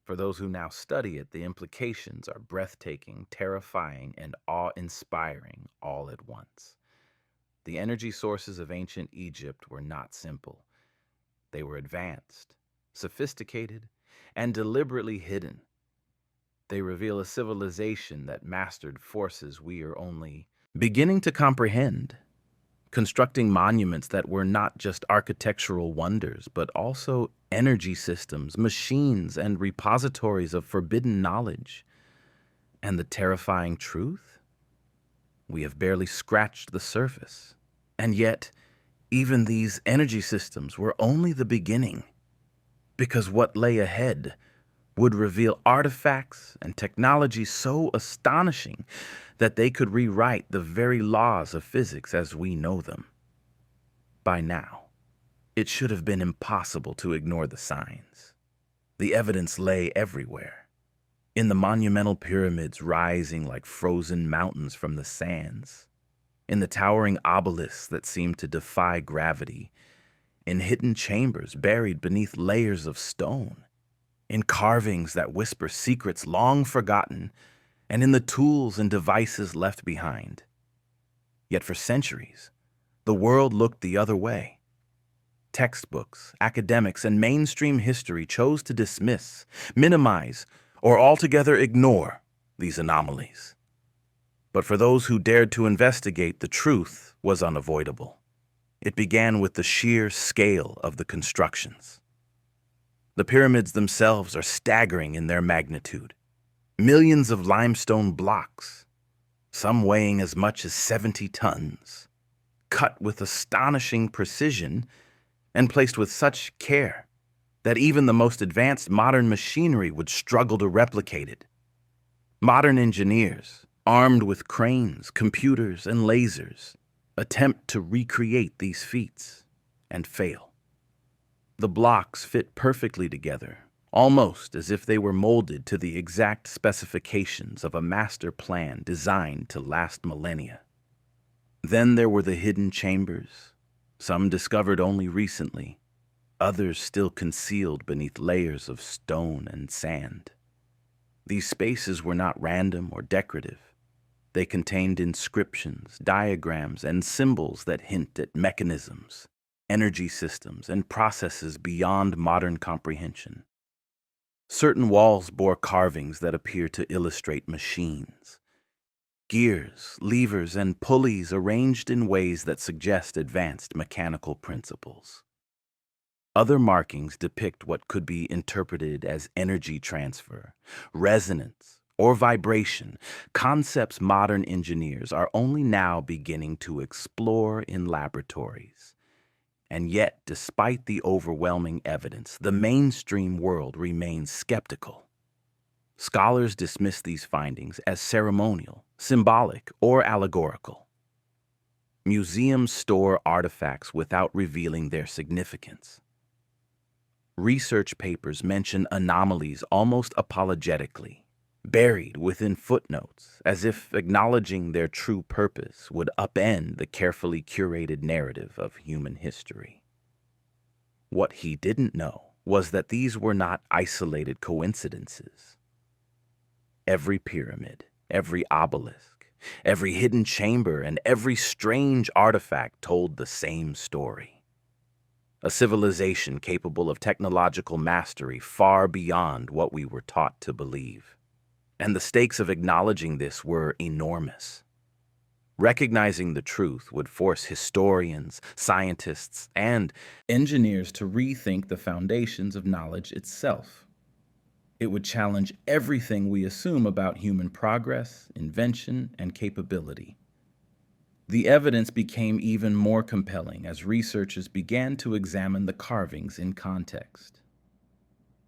For those who now study it, the implications are breathtaking, terrifying, and awe-inspiring all at once. The energy sources of ancient Egypt were not simple. They were advanced, sophisticated, and deliberately hidden. They reveal a civilization that mastered forces we are only beginning to comprehend, constructing monuments that were not just architectural wonders, but also energy systems, machines, and repositories of forbidden knowledge. And the terrifying truth? We have barely scratched the surface. And yet, even these energy systems were only the beginning, because what lay ahead would reveal artifacts and technology so astonishing that they could rewrite the very laws of physics as we know them. By now, it should have been impossible to ignore the signs. The evidence lay everywhere. In the monumental pyramids rising like frozen mountains from the sands, in the towering obelisks that seemed to defy gravity, in hidden chambers buried beneath layers of stone, in carvings that whisper secrets long forgotten, and in the tools and devices left behind. Yet for centuries, the world looked the other way. Textbooks, academics, and mainstream history chose to dismiss, minimize, or altogether ignore these anomalies. But for those who dared to investigate, the truth was unavoidable. It began with the sheer scale of the constructions. The pyramids themselves are staggering in their magnitude. Millions of limestone blocks, some weighing as much as 70 tons, cut with astonishing precision and placed with such care that even the most advanced modern machinery would struggle to replicate it. Modern engineers, armed with cranes, computers, and lasers, attempt to recreate these feats and fail. The blocks fit perfectly together, almost as if they were molded to the exact specifications of a master plan designed to last millennia. Then there were the hidden chambers, some discovered only recently, others still concealed beneath layers of stone and sand. These spaces were not random or decorative. They contained inscriptions, diagrams, and symbols that hint at mechanisms, energy systems, and processes beyond modern comprehension. Certain walls bore carvings that appear to illustrate machines. Gears, levers, and pulleys arranged in ways that suggest advanced mechanical principles. Other markings depict what could be interpreted as energy transfer, resonance, or vibration, concepts modern engineers are only now beginning to explore in laboratories. And yet, despite the overwhelming evidence, the mainstream world remains skeptical. Scholars dismiss these findings as ceremonial, symbolic, or allegorical. Museums store artifacts without revealing their significance. Research papers mention anomalies almost apologetically, buried within footnotes, as if acknowledging their true purpose would upend the carefully curated narrative of human history. What he didn't know was that these were not isolated coincidences. Every pyramid, every obelisk, every hidden chamber, and every strange artifact told the same story. A civilization capable of technological mastery far beyond what we were taught to believe. And the stakes of acknowledging this were enormous. Recognizing the truth would force historians, scientists, and engineers to rethink the foundations of knowledge itself. It would challenge everything we assume about human progress, invention, and capability. The evidence became even more compelling as researchers began to examine the carvings in context.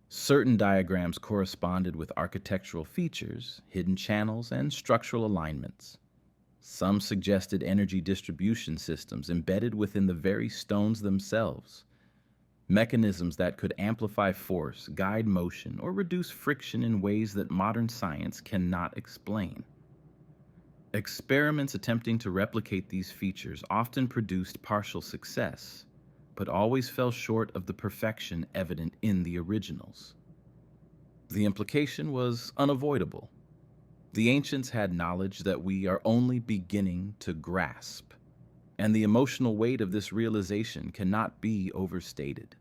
Certain diagrams corresponded with architectural features, hidden channels, and structural alignments. Some suggested energy distribution systems embedded within the very stones themselves, mechanisms that could amplify force, guide motion, or reduce friction in ways that modern science cannot explain. Experiments attempting to replicate these features often produced partial success, but always fell short of the perfection evident in the originals. The implication was unavoidable. The ancients had knowledge that we are only beginning to grasp, and the emotional weight of this realization cannot be overstated.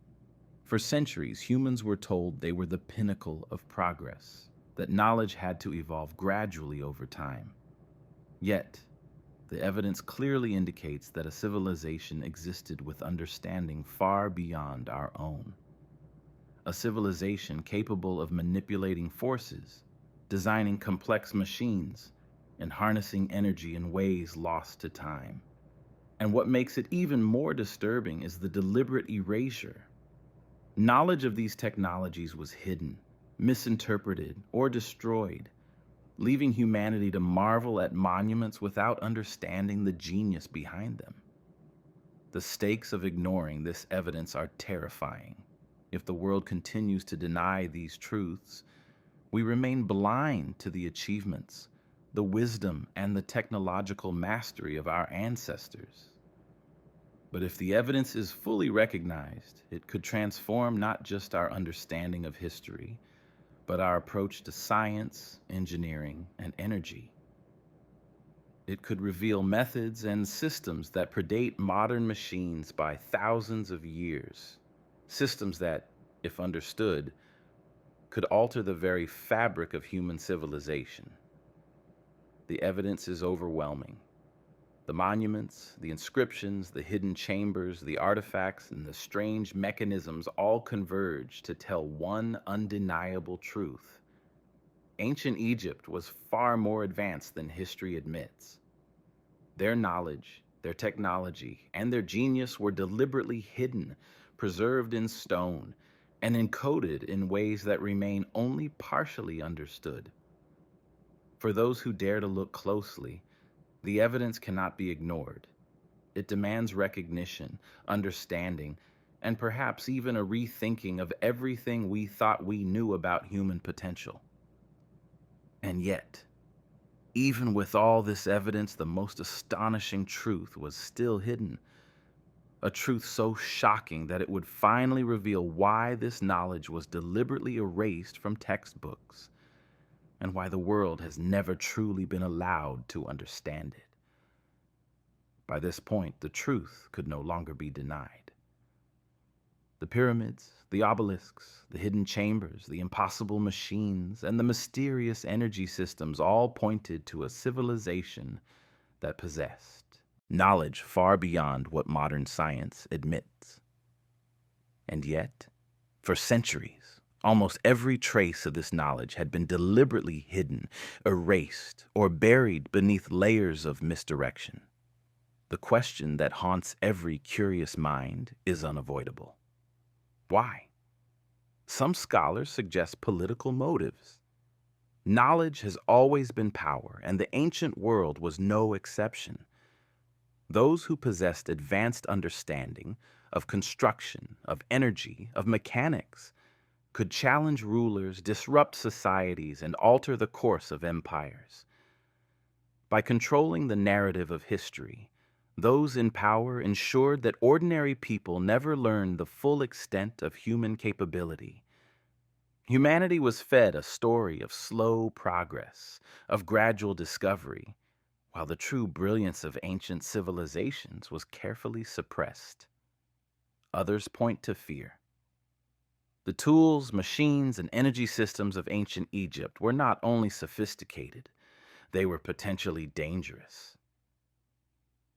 For centuries, humans were told they were the pinnacle of progress, that knowledge had to evolve gradually over time. Yet, the evidence clearly indicates that a civilization existed with understanding far beyond our own. A civilization capable of manipulating forces, designing complex machines, and harnessing energy in ways lost to time. And what makes it even more disturbing is the deliberate erasure. Knowledge of these technologies was hidden, misinterpreted, or destroyed, leaving humanity to marvel at monuments without understanding the genius behind them. The stakes of ignoring this evidence are terrifying. If the world continues to deny these truths, we remain blind to the achievements, the wisdom, and the technological mastery of our ancestors. But if the evidence is fully recognized, it could transform not just our understanding of history, but our approach to science, engineering, and energy. It could reveal methods and systems that predate modern machines by thousands of years, systems that, if understood, could alter the very fabric of human civilization. The evidence is overwhelming. The monuments, the inscriptions, the hidden chambers, the artifacts, and the strange mechanisms all converge to tell one undeniable truth. Ancient Egypt was far more advanced than history admits. Their knowledge, their technology, and their genius were deliberately hidden, preserved in stone, and encoded in ways that remain only partially understood. For those who dare to look closely, the evidence cannot be ignored. It demands recognition, understanding, and perhaps even a rethinking of everything we thought we knew about human potential. And yet, even with all this evidence, the most astonishing truth was still hidden. A truth so shocking that it would finally reveal why this knowledge was deliberately erased from textbooks, and why the world has never truly been allowed to understand it. By this point, the truth could no longer be denied. The pyramids, the obelisks, the hidden chambers, the impossible machines, and the mysterious energy systems all pointed to a civilization that possessed knowledge far beyond what modern science admits. And yet, for centuries, almost every trace of this knowledge had been deliberately hidden, erased, or buried beneath layers of misdirection. The question that haunts every curious mind is unavoidable. Why? Some scholars suggest political motives. Knowledge has always been power, and the ancient world was no exception. Those who possessed advanced understanding of construction, of energy, of mechanics, could challenge rulers, disrupt societies, and alter the course of empires. By controlling the narrative of history, those in power ensured that ordinary people never learned the full extent of human capability. Humanity was fed a story of slow progress, of gradual discovery, while the true brilliance of ancient civilizations was carefully suppressed. Others point to fear. The tools, machines, and energy systems of ancient Egypt were not only sophisticated, they were potentially dangerous.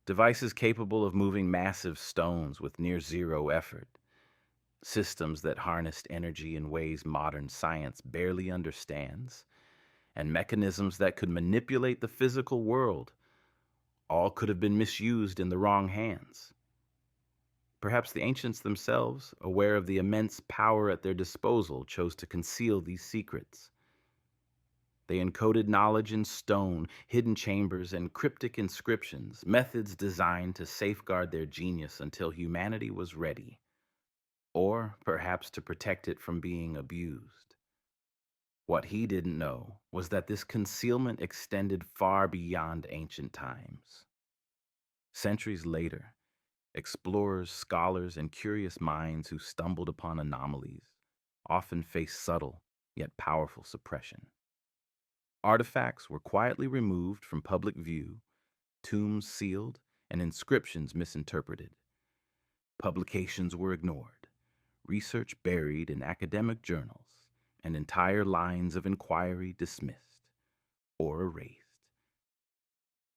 Devices capable of moving massive stones with near zero effort, systems that harnessed energy in ways modern science barely understands, and mechanisms that could manipulate the physical world, all could have been misused in the wrong hands. Perhaps the ancients themselves, aware of the immense power at their disposal, chose to conceal these secrets. They encoded knowledge in stone, hidden chambers, and cryptic inscriptions, methods designed to safeguard their genius until humanity was ready, or perhaps to protect it from being abused. What he didn't know was that this concealment extended far beyond ancient times. Centuries later, explorers, scholars, and curious minds who stumbled upon anomalies often faced subtle yet powerful suppression. Artifacts were quietly removed from public view, tombs sealed, and inscriptions misinterpreted. Publications were ignored, research buried in academic journals, and entire lines of inquiry dismissed or erased.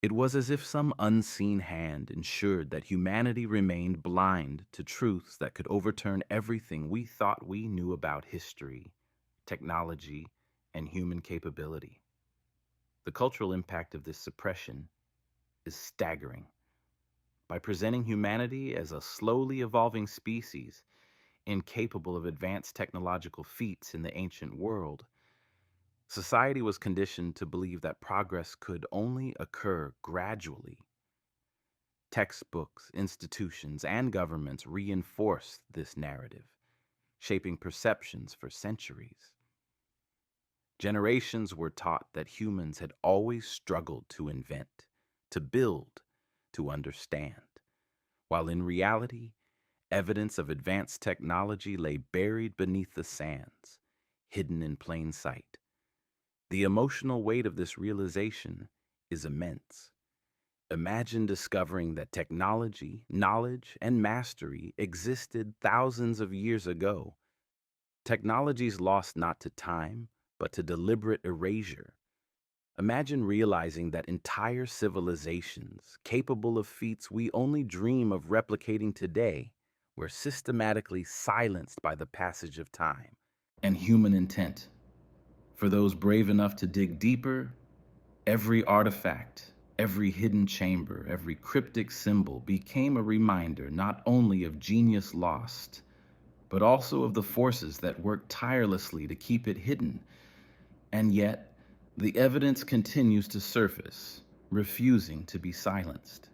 It was as if some unseen hand ensured that humanity remained blind to truths that could overturn everything we thought we knew about history, technology, and human capability. The cultural impact of this suppression is staggering. By presenting humanity as a slowly evolving species, incapable of advanced technological feats in the ancient world, society was conditioned to believe that progress could only occur gradually. Textbooks, institutions, and governments reinforced this narrative, shaping perceptions for centuries. Generations were taught that humans had always struggled to invent, to build, to understand, while in reality, evidence of advanced technology lay buried beneath the sands, hidden in plain sight. The emotional weight of this realization is immense. Imagine discovering that technology, knowledge, and mastery existed thousands of years ago. Technologies lost not to time, but to deliberate erasure. Imagine realizing that entire civilizations, capable of feats we only dream of replicating today, were systematically silenced by the passage of time and human intent. For those brave enough to dig deeper, every artifact, every hidden chamber, every cryptic symbol became a reminder not only of genius lost, but also of the forces that worked tirelessly to keep it hidden. And yet, the evidence continues to surface, refusing to be silenced.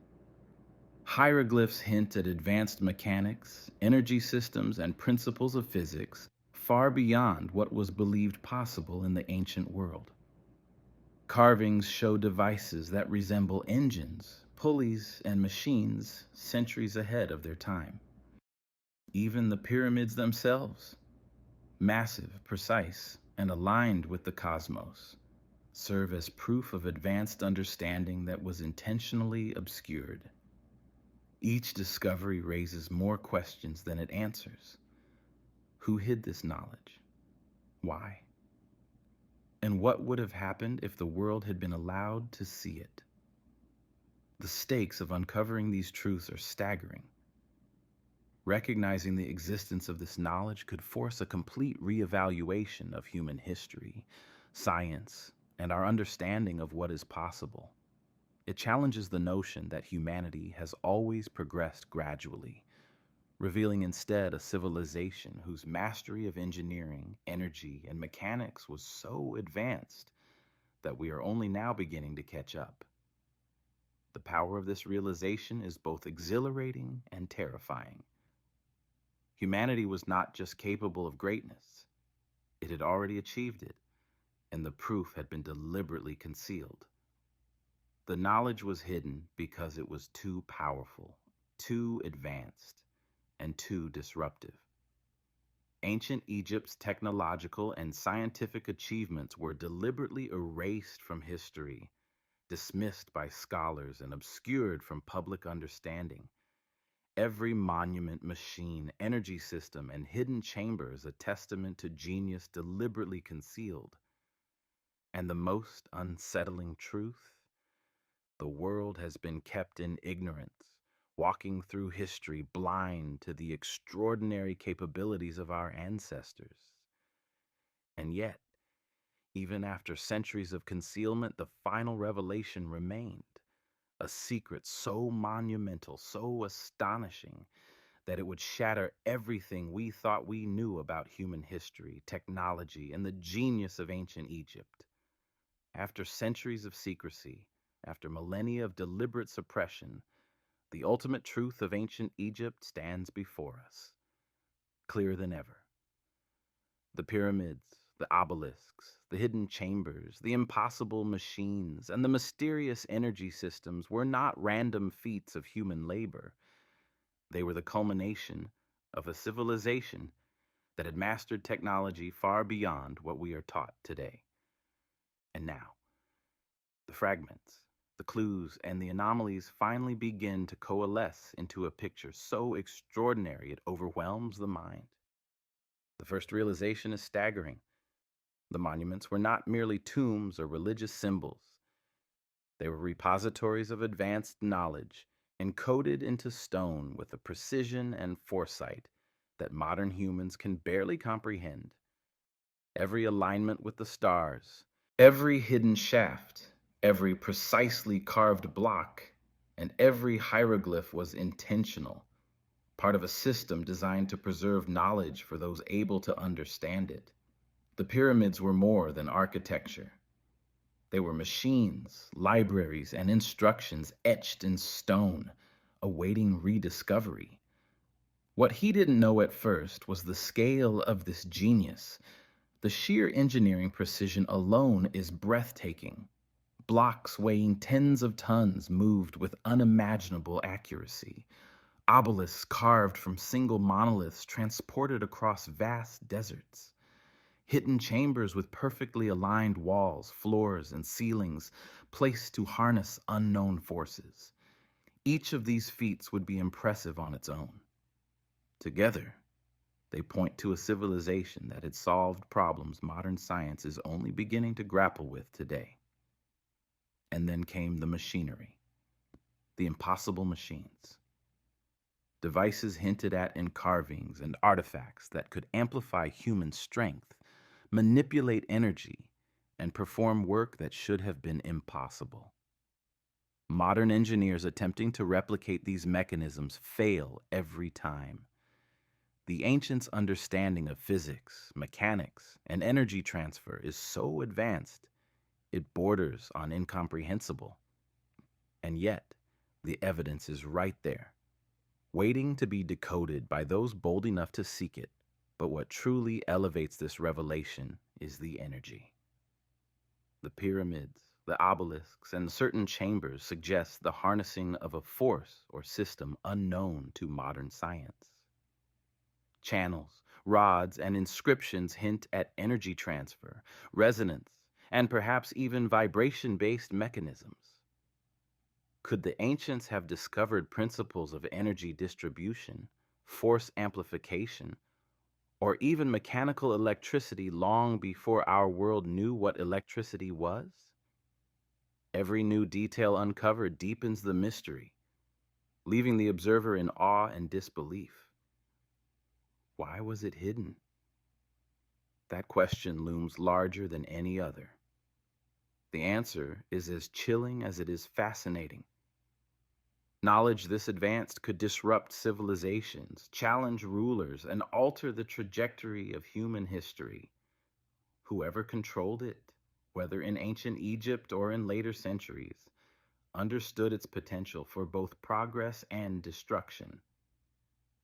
Hieroglyphs hint at advanced mechanics, energy systems, and principles of physics far beyond what was believed possible in the ancient world. Carvings show devices that resemble engines, pulleys, and machines centuries ahead of their time. Even the pyramids themselves, massive, precise, and aligned with the cosmos, serve as proof of advanced understanding that was intentionally obscured. Each discovery raises more questions than it answers. Who hid this knowledge? Why? And what would have happened if the world had been allowed to see it? The stakes of uncovering these truths are staggering. Recognizing the existence of this knowledge could force a complete reevaluation of human history, science, and our understanding of what is possible. It challenges the notion that humanity has always progressed gradually, revealing instead a civilization whose mastery of engineering, energy, and mechanics was so advanced that we are only now beginning to catch up. The power of this realization is both exhilarating and terrifying. Humanity was not just capable of greatness, it had already achieved it, and the proof had been deliberately concealed. The knowledge was hidden because it was too powerful, too advanced, and too disruptive. Ancient Egypt's technological and scientific achievements were deliberately erased from history, dismissed by scholars, and obscured from public understanding. Every monument, machine, energy system, and hidden chamber is a testament to genius deliberately concealed. And the most unsettling truth? The world has been kept in ignorance, walking through history blind to the extraordinary capabilities of our ancestors. And yet, even after centuries of concealment, the final revelation remained. A secret so monumental, so astonishing, that it would shatter everything we thought we knew about human history, technology, and the genius of ancient Egypt. After centuries of secrecy, after millennia of deliberate suppression, the ultimate truth of ancient Egypt stands before us, clearer than ever. The pyramids, the obelisks, the hidden chambers, the impossible machines, and the mysterious energy systems were not random feats of human labor. They were the culmination of a civilization that had mastered technology far beyond what we are taught today. And now, the fragments, the clues, and the anomalies finally begin to coalesce into a picture so extraordinary it overwhelms the mind. The first realization is staggering. The monuments were not merely tombs or religious symbols. They were repositories of advanced knowledge, encoded into stone with a precision and foresight that modern humans can barely comprehend. Every alignment with the stars, every hidden shaft, every precisely carved block, and every hieroglyph was intentional, part of a system designed to preserve knowledge for those able to understand it. The pyramids were more than architecture. They were machines, libraries, and instructions etched in stone, awaiting rediscovery. What he didn't know at first was the scale of this genius. The sheer engineering precision alone is breathtaking. Blocks weighing tens of tons moved with unimaginable accuracy. Obelisks carved from single monoliths transported across vast deserts. Hidden chambers with perfectly aligned walls, floors, and ceilings placed to harness unknown forces. Each of these feats would be impressive on its own. Together, they point to a civilization that had solved problems modern science is only beginning to grapple with today. And then came the machinery, the impossible machines. Devices hinted at in carvings and artifacts that could amplify human strength, manipulate energy, and perform work that should have been impossible. Modern engineers attempting to replicate these mechanisms fail every time. The ancients' understanding of physics, mechanics, and energy transfer is so advanced, it borders on incomprehensible. And yet, the evidence is right there, waiting to be decoded by those bold enough to seek it. But what truly elevates this revelation is the energy. The pyramids, the obelisks, and certain chambers suggest the harnessing of a force or system unknown to modern science. Channels, rods, and inscriptions hint at energy transfer, resonance, and perhaps even vibration-based mechanisms. Could the ancients have discovered principles of energy distribution, force amplification, or even mechanical electricity long before our world knew what electricity was? Every new detail uncovered deepens the mystery, leaving the observer in awe and disbelief. Why was it hidden? That question looms larger than any other. The answer is as chilling as it is fascinating. Knowledge this advanced could disrupt civilizations, challenge rulers, and alter the trajectory of human history. Whoever controlled it, whether in ancient Egypt or in later centuries, understood its potential for both progress and destruction.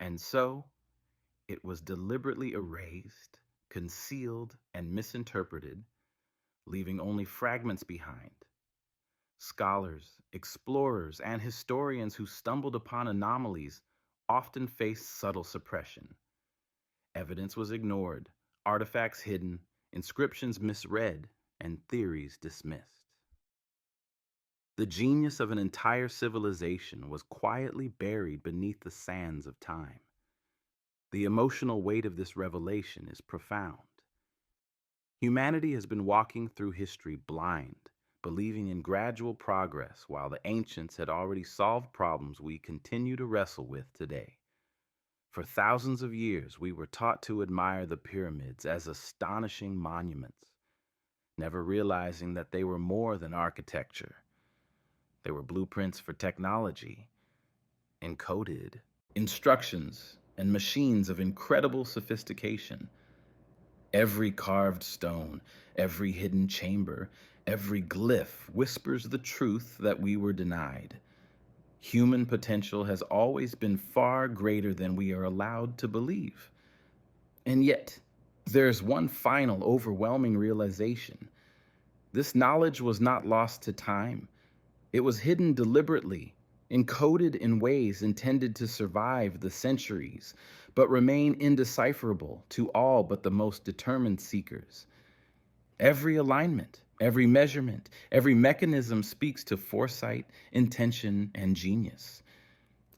And so, it was deliberately erased, concealed, and misinterpreted, leaving only fragments behind. Scholars, explorers, and historians who stumbled upon anomalies often faced subtle suppression. Evidence was ignored, artifacts hidden, inscriptions misread, and theories dismissed. The genius of an entire civilization was quietly buried beneath the sands of time. The emotional weight of this revelation is profound. Humanity has been walking through history blind, believing in gradual progress while the ancients had already solved problems we continue to wrestle with today. For thousands of years, we were taught to admire the pyramids as astonishing monuments, never realizing that they were more than architecture. They were blueprints for technology, encoded instructions, and machines of incredible sophistication. Every carved stone, every hidden chamber, every glyph whispers the truth that we were denied. Human potential has always been far greater than we are allowed to believe. And yet, there's one final overwhelming realization. This knowledge was not lost to time. It was hidden deliberately, encoded in ways intended to survive the centuries, but remain indecipherable to all but the most determined seekers. Every alignment, every measurement, every mechanism speaks to foresight, intention, and genius.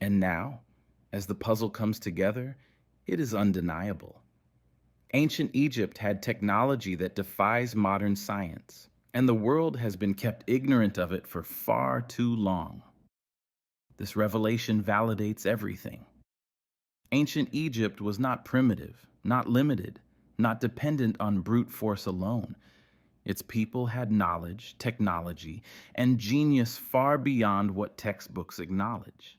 And now, as the puzzle comes together, it is undeniable. Ancient Egypt had technology that defies modern science, and the world has been kept ignorant of it for far too long. This revelation validates everything. Ancient Egypt was not primitive, not limited, not dependent on brute force alone. Its people had knowledge, technology, and genius far beyond what textbooks acknowledge.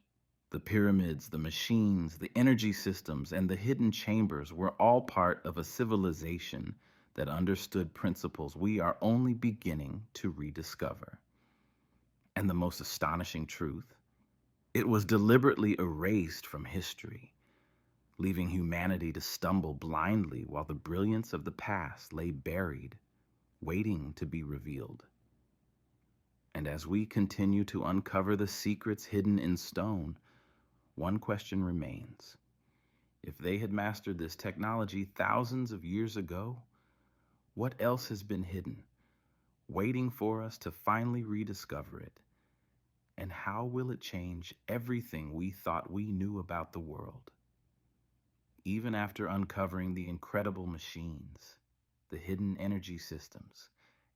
The pyramids, the machines, the energy systems, and the hidden chambers were all part of a civilization that understood principles we are only beginning to rediscover. And the most astonishing truth, it was deliberately erased from history, leaving humanity to stumble blindly while the brilliance of the past lay buried, waiting to be revealed. And as we continue to uncover the secrets hidden in stone, one question remains. If they had mastered this technology thousands of years ago, what else has been hidden, waiting for us to finally rediscover it? And how will it change everything we thought we knew about the world? Even after uncovering the incredible machines, the hidden energy systems,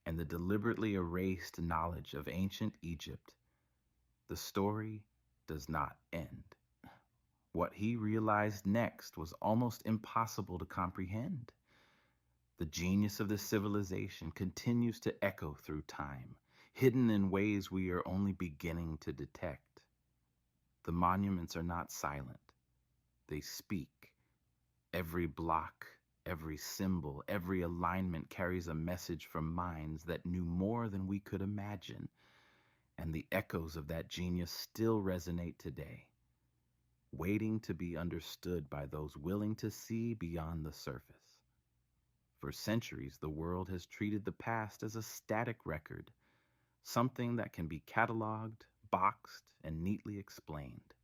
and the deliberately erased knowledge of ancient Egypt, the story does not end. What he realized next was almost impossible to comprehend. The genius of this civilization continues to echo through time, hidden in ways we are only beginning to detect. The monuments are not silent. They speak. Every block, every symbol, every alignment carries a message from minds that knew more than we could imagine, and the echoes of that genius still resonate today, waiting to be understood by those willing to see beyond the surface. For centuries, the world has treated the past as a static record, something that can be cataloged, boxed, and neatly explained.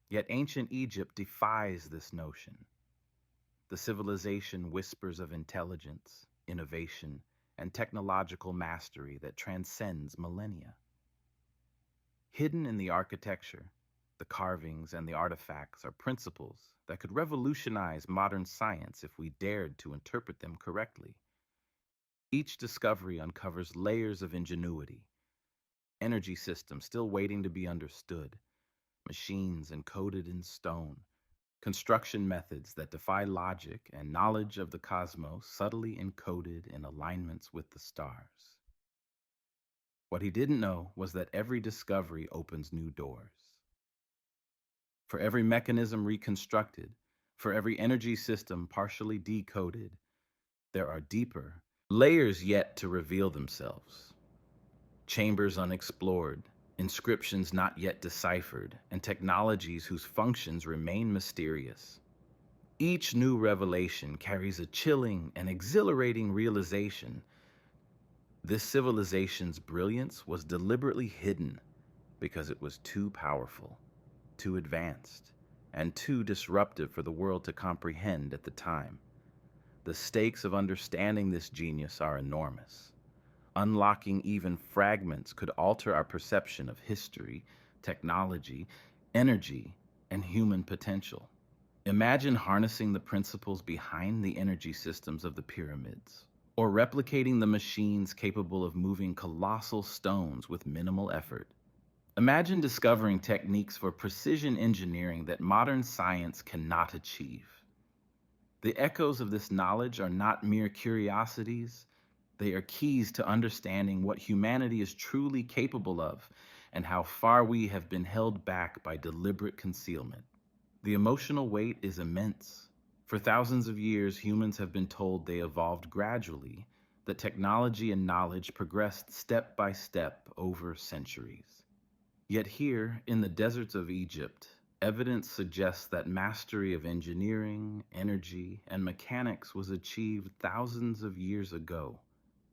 Yet ancient Egypt defies this notion. The civilization whispers of intelligence, innovation, and technological mastery that transcends millennia. Hidden in the architecture, the carvings, and the artifacts are principles that could revolutionize modern science if we dared to interpret them correctly. Each discovery uncovers layers of ingenuity, energy systems still waiting to be understood, machines encoded in stone, construction methods that defy logic, and knowledge of the cosmos subtly encoded in alignments with the stars. What he didn't know was that every discovery opens new doors. For every mechanism reconstructed, for every energy system partially decoded, there are deeper, Layers yet to reveal themselves, chambers unexplored, inscriptions not yet deciphered, and technologies whose functions remain mysterious. Each new revelation carries a chilling and exhilarating realization. This civilization's brilliance was deliberately hidden because it was too powerful, too advanced, and too disruptive for the world to comprehend at the time. The stakes of understanding this genius are enormous. Unlocking even fragments could alter our perception of history, technology, energy, and human potential. Imagine harnessing the principles behind the energy systems of the pyramids, or replicating the machines capable of moving colossal stones with minimal effort. Imagine discovering techniques for precision engineering that modern science cannot achieve. The echoes of this knowledge are not mere curiosities, they are keys to understanding what humanity is truly capable of and how far we have been held back by deliberate concealment. The emotional weight is immense. For thousands of years, humans have been told they evolved gradually, that technology and knowledge progressed step by step over centuries. Yet here, in the deserts of Egypt, evidence suggests that mastery of engineering, energy, and mechanics was achieved thousands of years ago,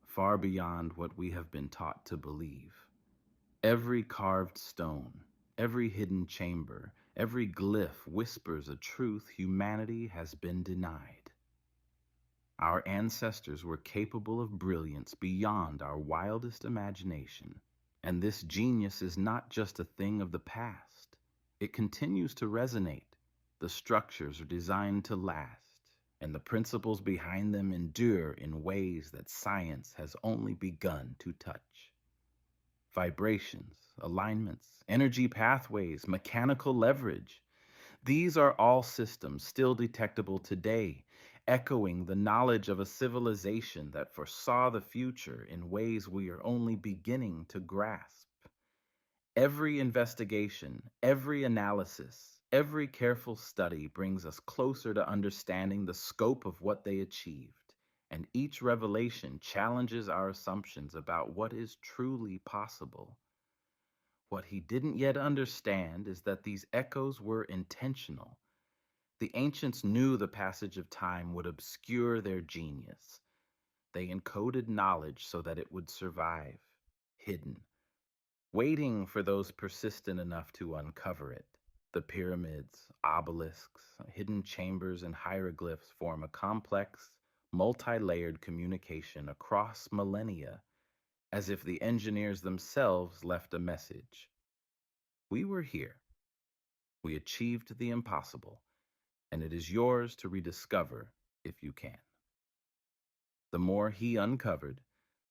far beyond what we have been taught to believe. Every carved stone, every hidden chamber, every glyph whispers a truth humanity has been denied. Our ancestors were capable of brilliance beyond our wildest imagination. And this genius is not just a thing of the past. It continues to resonate. The structures are designed to last, and the principles behind them endure in ways that science has only begun to touch. Vibrations, alignments, energy pathways, mechanical leverage. These are all systems still detectable today, echoing the knowledge of a civilization that foresaw the future in ways we are only beginning to grasp. Every investigation, every analysis, every careful study brings us closer to understanding the scope of what they achieved, and each revelation challenges our assumptions about what is truly possible. What he didn't yet understand is that these echoes were intentional. The ancients knew the passage of time would obscure their genius. They encoded knowledge so that it would survive, hidden, waiting for those persistent enough to uncover it. The pyramids, obelisks, hidden chambers, and hieroglyphs form a complex, multi-layered communication across millennia, as if the engineers themselves left a message. We were here. We achieved the impossible, and it is yours to rediscover if you can. The more he uncovered,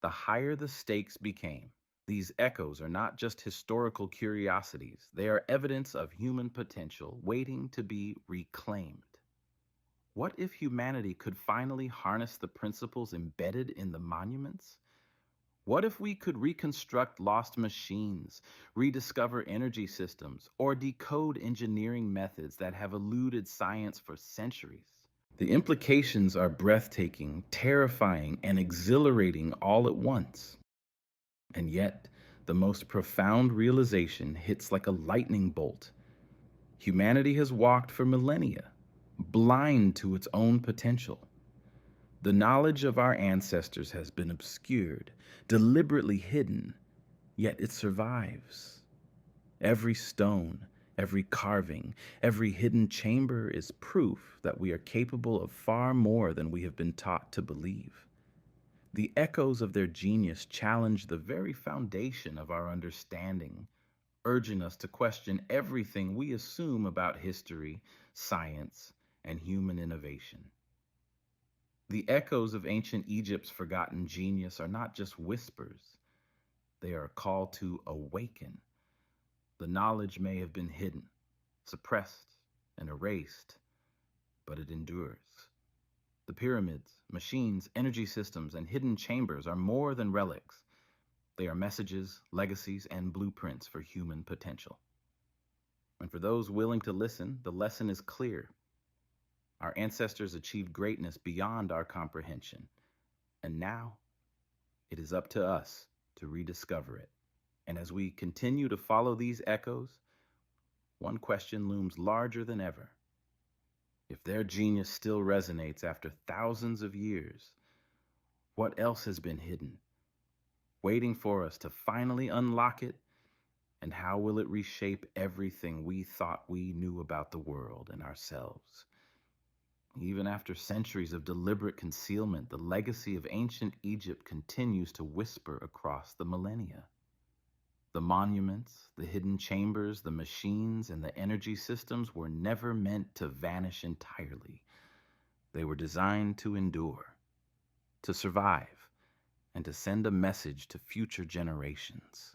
the higher the stakes became. These echoes are not just historical curiosities, they are evidence of human potential waiting to be reclaimed. What if humanity could finally harness the principles embedded in the monuments? What if we could reconstruct lost machines, rediscover energy systems, or decode engineering methods that have eluded science for centuries? The implications are breathtaking, terrifying, and exhilarating all at once. And yet, the most profound realization hits like a lightning bolt. Humanity has walked for millennia, blind to its own potential. The knowledge of our ancestors has been obscured, deliberately hidden, yet it survives. Every stone, every carving, every hidden chamber is proof that we are capable of far more than we have been taught to believe. The echoes of their genius challenge the very foundation of our understanding, urging us to question everything we assume about history, science, and human innovation. The echoes of ancient Egypt's forgotten genius are not just whispers, they are a call to awaken. The knowledge may have been hidden, suppressed, and erased, but it endures. The pyramids, machines, energy systems, and hidden chambers are more than relics. They are messages, legacies, and blueprints for human potential. And for those willing to listen, the lesson is clear. Our ancestors achieved greatness beyond our comprehension, And now it is up to us to rediscover it. And as we continue to follow these echoes, one question looms larger than ever. If their genius still resonates after thousands of years, what else has been hidden, waiting for us to finally unlock it? And how will it reshape everything we thought we knew about the world and ourselves? Even after centuries of deliberate concealment, the legacy of ancient Egypt continues to whisper across the millennia. The monuments, the hidden chambers, the machines, and the energy systems were never meant to vanish entirely. They were designed to endure, to survive, and to send a message to future generations.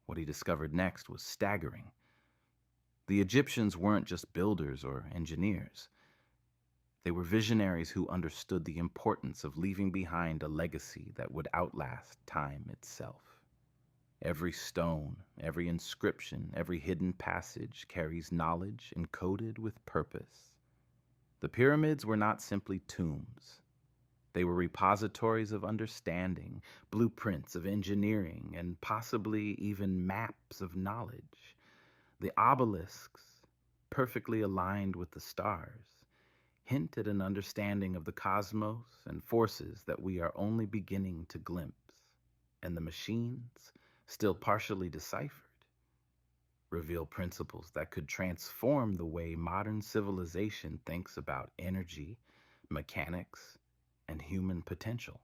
What he discovered next was staggering. The Egyptians weren't just builders or engineers. They were visionaries who understood the importance of leaving behind a legacy that would outlast time itself. Every stone, every inscription, every hidden passage carries knowledge encoded with purpose. The pyramids were not simply tombs. They were repositories of understanding, blueprints of engineering, and possibly even maps of knowledge. The obelisks, perfectly aligned with the stars, hint at an understanding of the cosmos and forces that we are only beginning to glimpse. And the machines, still partially deciphered, reveal principles that could transform the way modern civilization thinks about energy, mechanics, and human potential.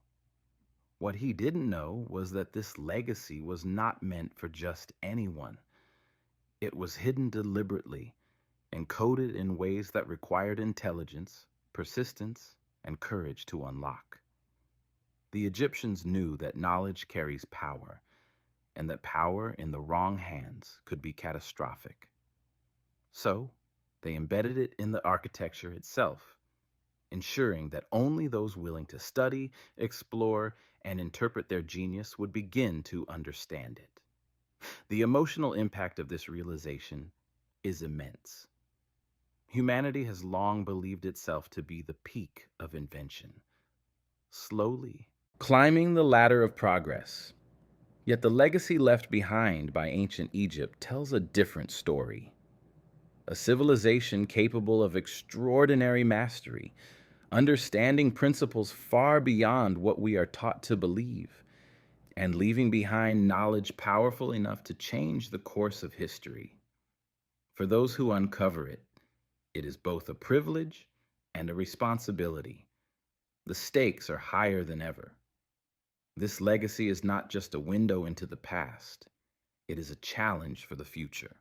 What he didn't know was that this legacy was not meant for just anyone. It was hidden deliberately, encoded in ways that required intelligence, persistence, and courage to unlock. The Egyptians knew that knowledge carries power, and that power in the wrong hands could be catastrophic. So, they embedded it in the architecture itself, ensuring that only those willing to study, explore, and interpret their genius would begin to understand it. The emotional impact of this realization is immense. Humanity has long believed itself to be the peak of invention, slowly climbing the ladder of progress. Yet the legacy left behind by ancient Egypt tells a different story. A civilization capable of extraordinary mastery, understanding principles far beyond what we are taught to believe, and leaving behind knowledge powerful enough to change the course of history. For those who uncover it, it is both a privilege and a responsibility. The stakes are higher than ever. This legacy is not just a window into the past, it is a challenge for the future.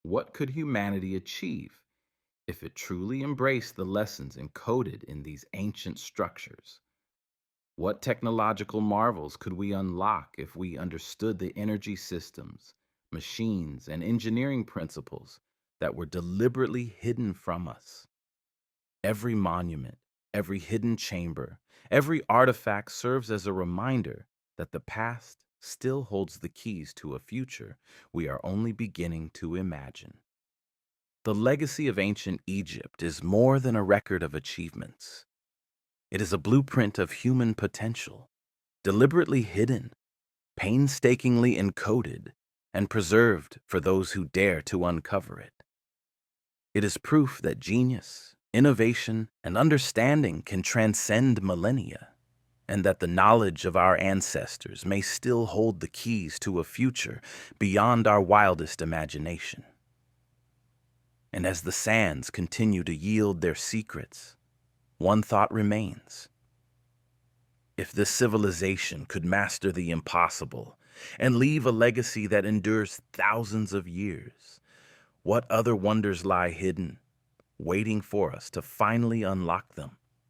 What could humanity achieve if it truly embraced the lessons encoded in these ancient structures? What technological marvels could we unlock if we understood the energy systems, machines, and engineering principles that were deliberately hidden from us? Every monument, every hidden chamber, every artifact serves as a reminder that the past still holds the keys to a future we are only beginning to imagine. The legacy of ancient Egypt is more than a record of achievements. It is a blueprint of human potential, deliberately hidden, painstakingly encoded, and preserved for those who dare to uncover it. It is proof that genius, innovation, and understanding can transcend millennia, and that the knowledge of our ancestors may still hold the keys to a future beyond our wildest imagination. And as the sands continue to yield their secrets, one thought remains. If this civilization could master the impossible and leave a legacy that endures thousands of years, what other wonders lie hidden, waiting for us to finally unlock them?